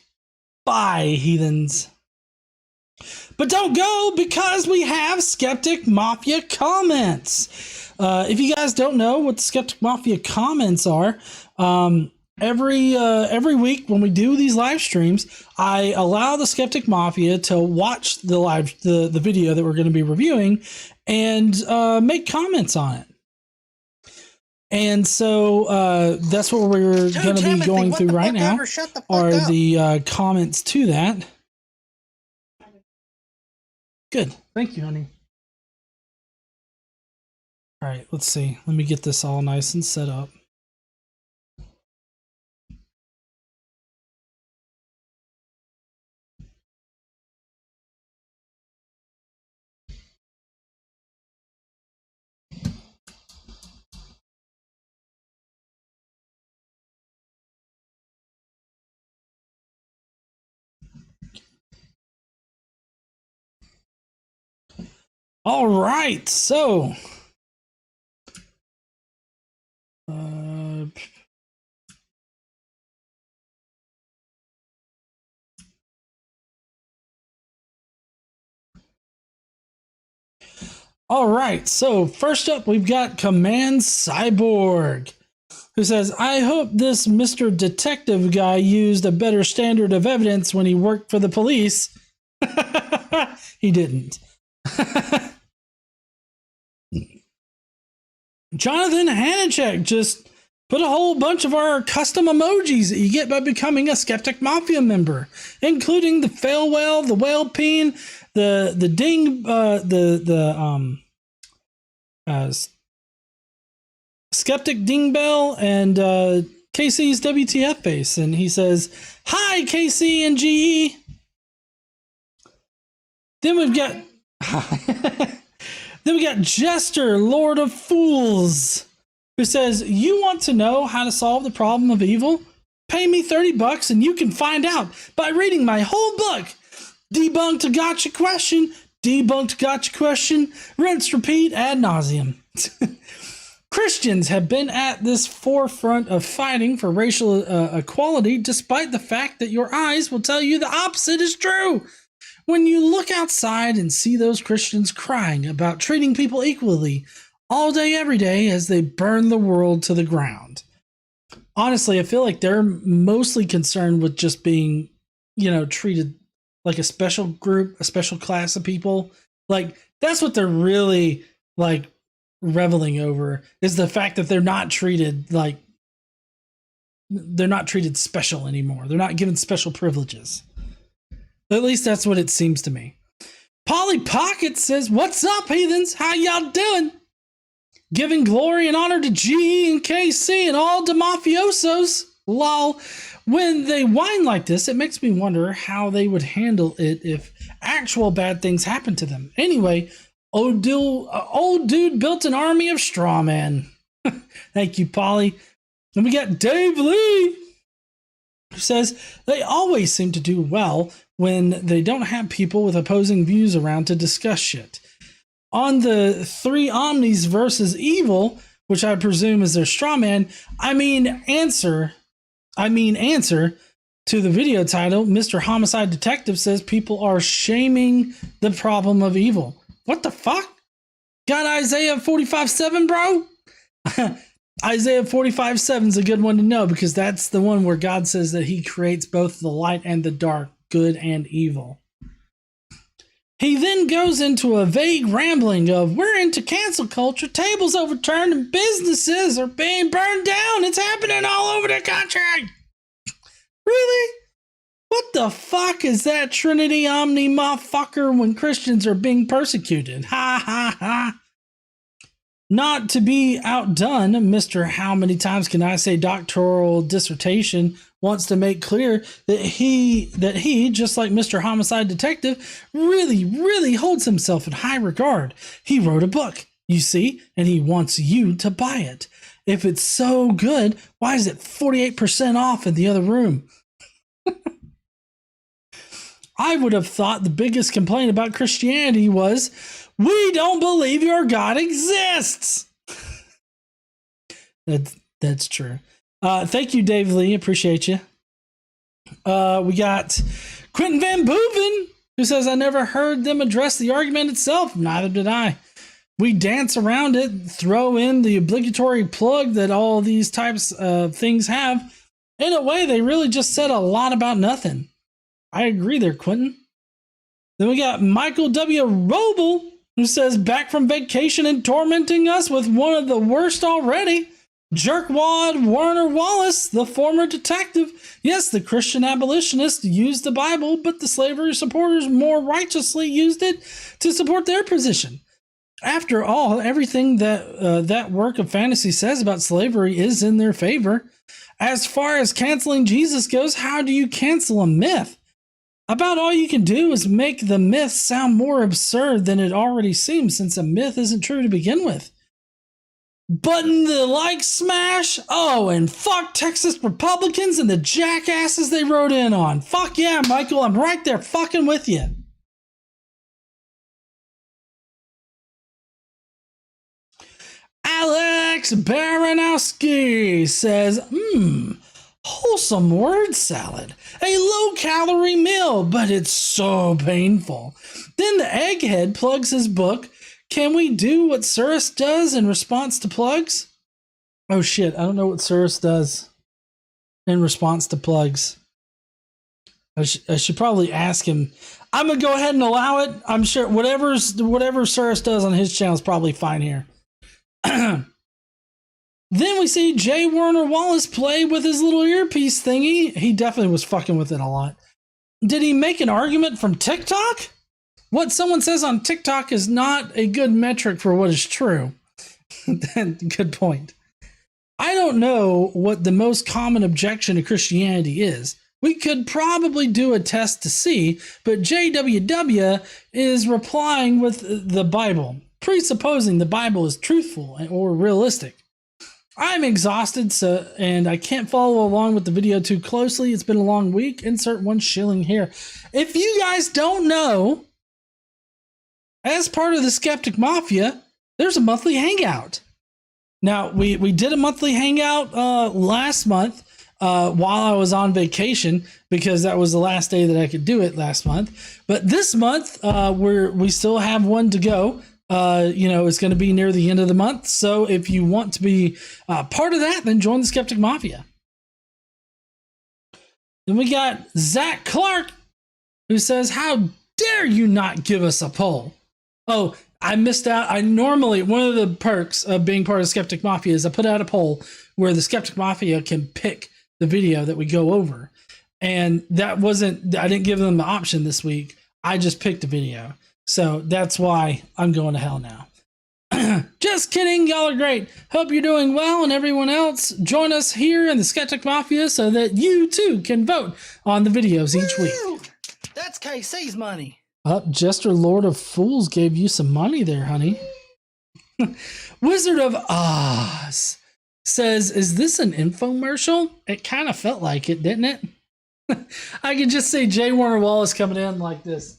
Bye, heathens. But don't go, because we have Skeptic Mafia comments. If you guys don't know what the Skeptic Mafia comments are, every week when we do these live streams, I allow the Skeptic Mafia to watch the video that we're going to be reviewing and make comments on it. And so that's what we're going to be going through right now, are the comments to that. Good. Thank you, honey. All right, let's see. Let me get this all nice and set up. All right, so all right, so first up we've got Command Cyborg, who says, "I hope this Mr. Detective guy used a better standard of evidence when he worked for the police." He didn't. Jonathan Hanachek just put a whole bunch of our custom emojis that you get by becoming a Skeptic Mafia member, including the fail whale, the whale peen, the ding, Skeptic ding bell, and KC's WTF face. And he says, "Hi, KC and GE." Then we've got Then we got Jester, Lord of Fools, who says, "You want to know how to solve the problem of evil? Pay me $30 and you can find out by reading my whole book, Debunked a Gotcha Question, debunked gotcha question, rinse, repeat, ad nauseum. Christians have been at this forefront of fighting for racial equality, despite the fact that your eyes will tell you the opposite is true. When you look outside and see those Christians crying about treating people equally all day, every day, as they burn the world to the ground. Honestly, I feel like they're mostly concerned with just being, treated like a special group, a special class of people. Like, that's what they're really, reveling over, is the fact that they're not treated special anymore. They're not given special privileges. At least that's what it seems to me. Polly Pocket says, "What's up, heathens? How y'all doing? Giving glory and honor to G and KC and all the mafiosos. Lol. When they whine like this, it makes me wonder how they would handle it if actual bad things happen to them. Anyway, old dude built an army of straw men." Thank you, Polly. And we got Dave Lee, who says, "They always seem to do well when they don't have people with opposing views around to discuss shit. On the three omnis versus evil, which I presume is their straw man, answer to the video title, Mr. Homicide Detective says people are shaming the problem of evil." What the fuck? Got Isaiah 45:7, bro? Isaiah 45:7 is a good one to know, because that's the one where God says that he creates both the light and the dark, good and evil. He then goes into a vague rambling of, "We're into cancel culture, tables overturned, and businesses are being burned down. It's happening all over the country." Really? What the fuck is that Trinity Omni motherfucker when Christians are being persecuted? Ha ha ha. Not to be outdone, Mr. How many times can I say doctoral dissertation wants to make clear that he, just like Mr. Homicide Detective, really, really holds himself in high regard. He wrote a book, you see, and he wants you to buy it. If it's so good, why is it 48% off in the other room? I would have thought the biggest complaint about Christianity was, "We don't believe your God exists." That's true. Thank you, Dave Lee. Appreciate you. We got Quentin Van Boeven, who says, "I never heard them address the argument itself." Neither did I. We dance around it, throw in the obligatory plug that all these types of things have. In a way, they really just said a lot about nothing. I agree there, Quentin. Then we got Michael W. Roble, who says, "Back from vacation and tormenting us with one of the worst already. Jerkwad Warner Wallace, the former detective. Yes, the Christian abolitionists used the Bible, but the slavery supporters more righteously used it to support their position. After all, everything that work of fantasy says about slavery is in their favor. As far as canceling Jesus goes, how do you cancel a myth? About all you can do is make the myth sound more absurd than it already seems, since a myth isn't true to begin with. Button the like smash. Oh, and fuck Texas Republicans and the jackasses they wrote in on. Fuck yeah, Michael, I'm right there fucking with you." Alex Baranowski says, "Wholesome word salad. A low-calorie meal, but it's so painful." Then the egghead plugs his book. Can we do what Surus does in response to plugs? Oh shit, I don't know what Surus does in response to plugs. I should probably ask him. I'm going to go ahead and allow it. I'm sure whatever Surus does on his channel is probably fine here. Then we see J Warner Wallace play with his little earpiece thingy. He definitely was fucking with it a lot. Did he make an argument from TikTok? What someone says on TikTok is not a good metric for what is true. Good point. I don't know what the most common objection to Christianity is. We could probably do a test to see, but JWW is replying with the Bible, presupposing the Bible is truthful or realistic. I'm exhausted, and I can't follow along with the video too closely. It's been a long week. Insert 1 shilling here. If you guys don't know, as part of the Skeptic Mafia, there's a monthly hangout. Now, we did a monthly hangout last month while I was on vacation, because that was the last day that I could do it last month. But this month, we still have one to go. It's going to be near the end of the month. So if you want to be part of that, then join the Skeptic Mafia. Then we got Zach Clark, who says, "How dare you not give us a poll?" Oh, I missed out. One of the perks of being part of Skeptic Mafia is I put out a poll where the Skeptic Mafia can pick the video that we go over. And I didn't give them the option this week. I just picked a video. So that's why I'm going to hell now. Just kidding. Y'all are great. Hope you're doing well, and everyone else, join us here in the Skeptic Mafia so that you too can vote on the videos each week. That's KC's money. Jester Lord of Fools gave you some money there, honey. Wizard of Oz says, "Is this an infomercial?" It kind of felt like it, didn't it? I can just see J Warner Wallace coming in like this.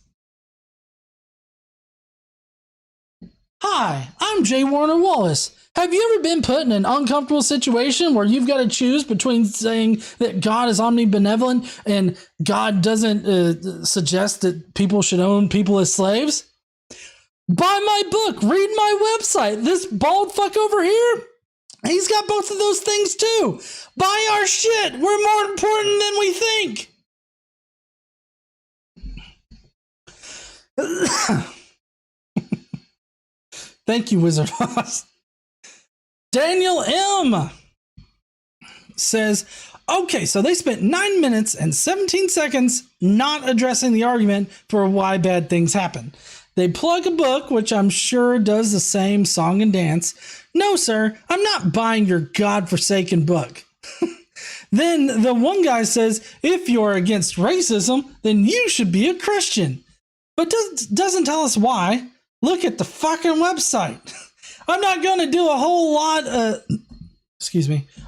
"Hi, I'm J Warner Wallace. Have you ever been put in an uncomfortable situation where you've got to choose between saying that God is omnibenevolent and God doesn't suggest that people should own people as slaves? Buy my book, read my website. This bald fuck over here, he's got both of those things too. Buy our shit. We're more important than we think." Thank you, Wizard of Oz. Daniel M. says, "Okay, so they spent 9 minutes and 17 seconds not addressing the argument for why bad things happen. They plug a book, which I'm sure does the same song and dance. No, sir, I'm not buying your godforsaken book." Then the one guy says, "If you're against racism, then you should be a Christian." But doesn't tell us why. Look at the fucking website. I'm not going to do a whole lot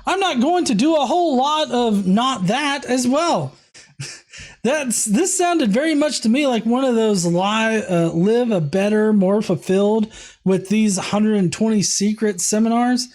I'm not going to do a whole lot of not that as well. This sounded very much to me like one of those live a better, more fulfilled with these 120 secret seminars.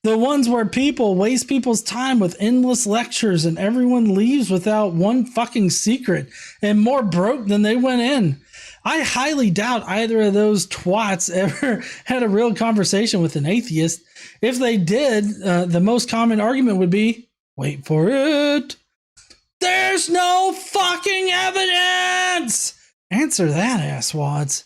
The ones where people waste people's time with endless lectures and everyone leaves without one fucking secret and more broke than they went in. I highly doubt either of those twats ever had a real conversation with an atheist. If they did, the most common argument would be, wait for it, there's no fucking evidence. Answer that, asswads.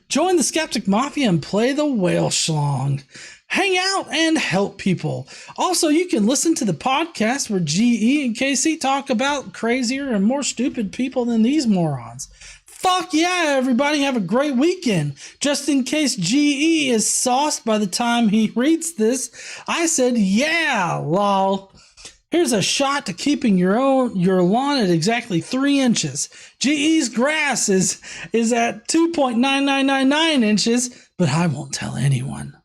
Join the Skeptic Mafia and play the whale schlong. Hang out and help people. Also, you can listen to the podcast where GE and KC talk about crazier and more stupid people than these morons. Fuck yeah, everybody. Have a great weekend. Just in case GE is sauced by the time he reads this, I said, yeah, lol. Here's a shot to keeping your lawn at exactly 3 inches. GE's grass is at 2.9999 inches, but I won't tell anyone.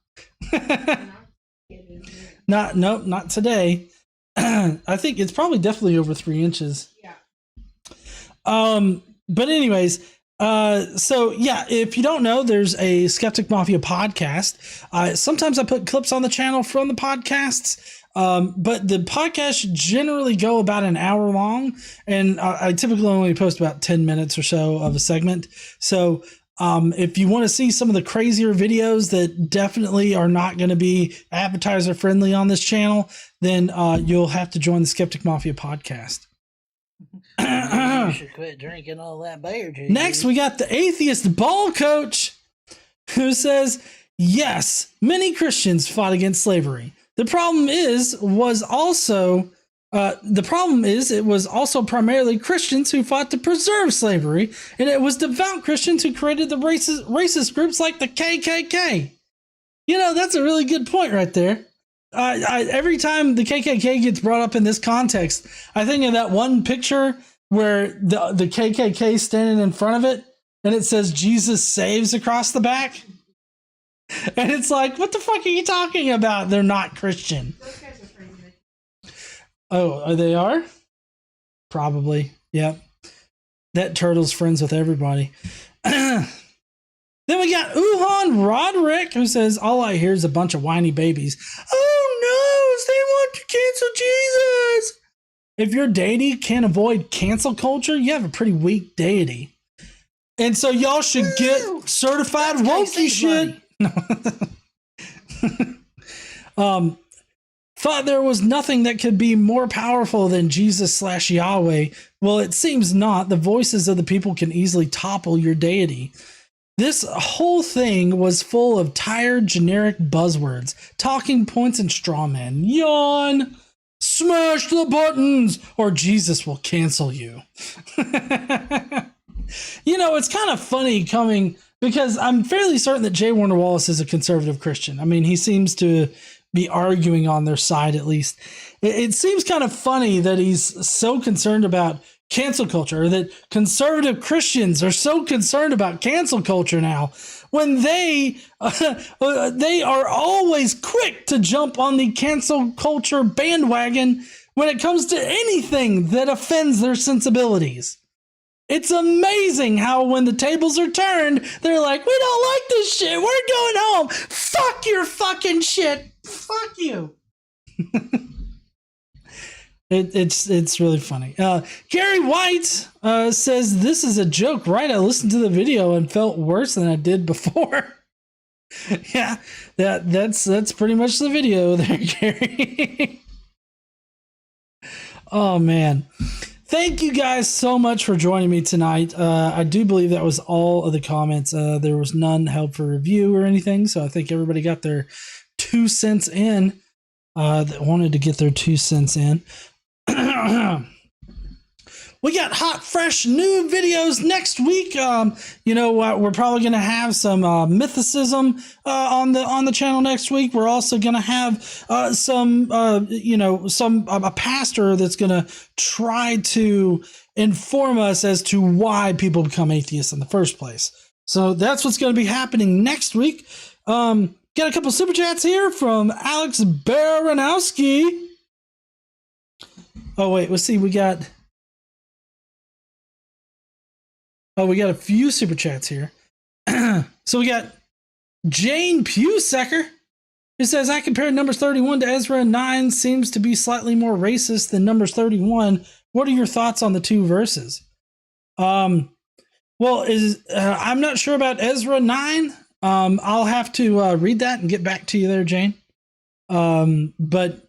Not today. I think it's probably definitely over 3 inches. Yeah. But anyways, so yeah, if you don't know, there's a Skeptic Mafia podcast. Sometimes I put clips on the channel from the podcasts, but the podcasts generally go about an hour long, and I typically only post about 10 minutes or so of a segment. So if you want to see some of the crazier videos that definitely are not going to be advertiser friendly on this channel, then you'll have to join the Skeptic Mafia podcast. You should quit drinking all that beer, G. Next, we got the Atheist Ball Coach, who says, yes, many Christians fought against slavery. The problem is, it was also primarily Christians who fought to preserve slavery, and it was devout Christians who created the racist groups like the KKK. You know, that's a really good point right there. Every time the KKK gets brought up in this context, I think of that one picture where the KKK is standing in front of it, and it says Jesus saves across the back. And it's like, what the fuck are you talking about? They're not Christian. Those guys are crazy. Oh, they are? Probably. Yep. That turtle's friends with everybody. Then we got Uhan Roderick, who says, all I hear is a bunch of whiny babies. Oh no, they want to cancel Jesus. If your deity can't avoid cancel culture, you have a pretty weak deity. And so y'all should get certified wokey shit. Thought there was nothing that could be more powerful than Jesus/Yahweh. Well, it seems not. The voices of the people can easily topple your deity. This whole thing was full of tired, generic buzzwords, talking points, and straw men. Yawn! Smash the buttons, or Jesus will cancel you. You know, it's kind of funny coming, because I'm fairly certain that J Warner Wallace is a conservative Christian. I mean, he seems to be arguing on their side, at least. It seems kind of funny that he's so concerned about cancel culture, or that conservative Christians are so concerned about cancel culture now, when they are always quick to jump on the cancel culture bandwagon when it comes to anything that offends their sensibilities. It's amazing how when the tables are turned, they're like, we don't like this shit. We're going home. Fuck your fucking shit. Fuck you. It's really funny. Gary White says, this is a joke, right? I listened to the video and felt worse than I did before. Yeah, that's pretty much the video there, Gary. Oh, man. Thank you guys so much for joining me tonight. I do believe that was all of the comments. There was none held for review or anything, so I think everybody got their 2 cents in that wanted to get their 2 cents in. We got hot, fresh, new videos next week. We're probably going to have some mythicism on the channel next week. We're also going to have a pastor that's going to try to inform us as to why people become atheists in the first place. So that's what's going to be happening next week. Got a couple super chats here from Alex Baranowski. Oh, wait, let's see. We got a few super chats here. So we got Jane Pewsecker, who says, I compared Numbers 31 to Ezra 9. Seems to be slightly more racist than Numbers 31. What are your thoughts on the two verses? I'm not sure about Ezra 9. I'll have to read that and get back to you there, Jane. But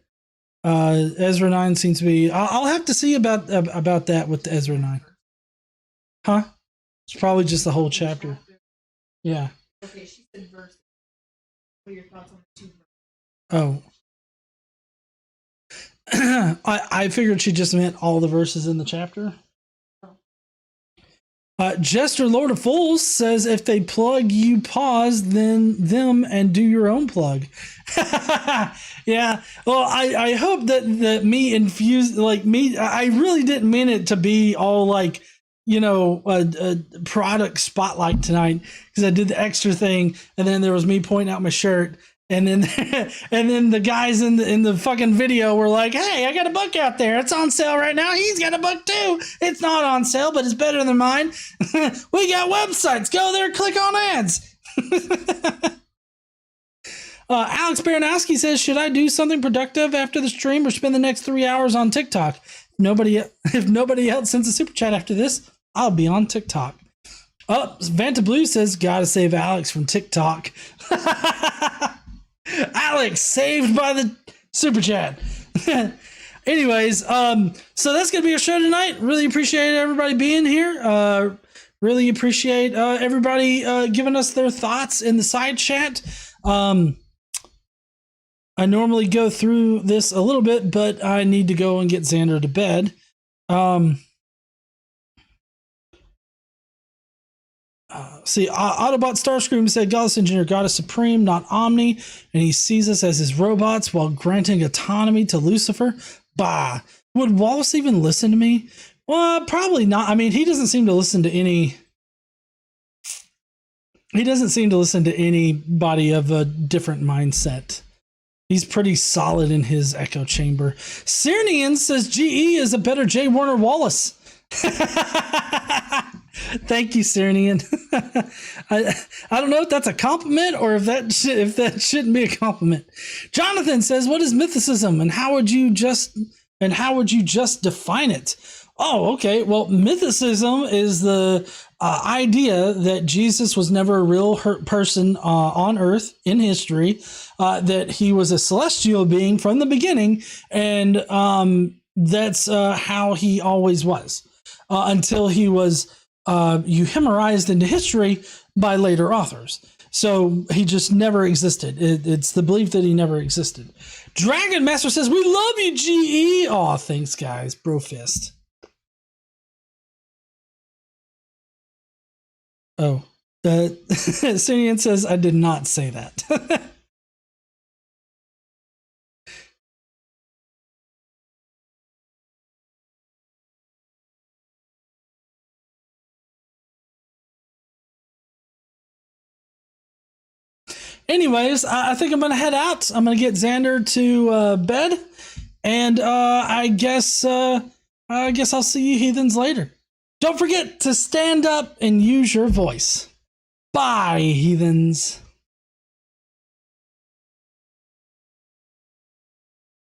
Ezra 9 seems to be. I'll have to see about that with the Ezra 9. Huh? It's probably just the whole chapter. Yeah. Okay, she said verse. What are your thoughts on the 2 verses? Oh. I figured she just meant all the verses in the chapter. Jester Lord of Fools says, if they plug you, pause then them and do your own plug. Yeah. Well, I hope that me infused, like me, I really didn't mean it to be all like, a product spotlight tonight, because I did the extra thing, and then there was me pointing out my shirt, and then the guys in the fucking video were like, hey, I got a book out there, it's on sale right now. He's got a book too. It's not on sale, but it's better than mine. We got websites, go there, click on ads. Alex Baranowski says, should I do something productive after the stream or spend the next 3 hours on TikTok? If nobody else sends a super chat after this, I'll be on TikTok. Oh, Vanta Blue says, gotta save Alex from TikTok. Alex saved by the super chat. Anyways, so that's gonna be our show tonight. Really appreciate everybody being here. Really appreciate everybody giving us their thoughts in the side chat. I normally go through this a little bit, but I need to go and get Xander to bed. See, Autobot Starscream said, Godless Engineer, God is supreme, not omni, and he sees us as his robots while granting autonomy to Lucifer. Bah. Would Wallace even listen to me? Well, probably not. I mean, he doesn't seem to listen to anybody of a different mindset. He's pretty solid in his echo chamber. Cernian says GE is a better J Warner Wallace. Thank you, Cernian. I don't know if that's a compliment or if that shouldn't be a compliment. Jonathan says, "What is mythicism, and how would you just define it?" Oh, okay. Well, mythicism is the idea that Jesus was never a real person on Earth in history, that he was a celestial being from the beginning, and that's how he always was until he was euhemerized into history by later authors. So he just never existed. It's the belief that he never existed. Dragon Master says, "We love you, GE." Aw, thanks, guys. Bro fist. Oh, Syrian says, "I did not say that." Anyways, I think I'm going to head out. I'm going to get Xander to bed. And I guess I'll see you heathens later. Don't forget to stand up and use your voice. Bye, heathens.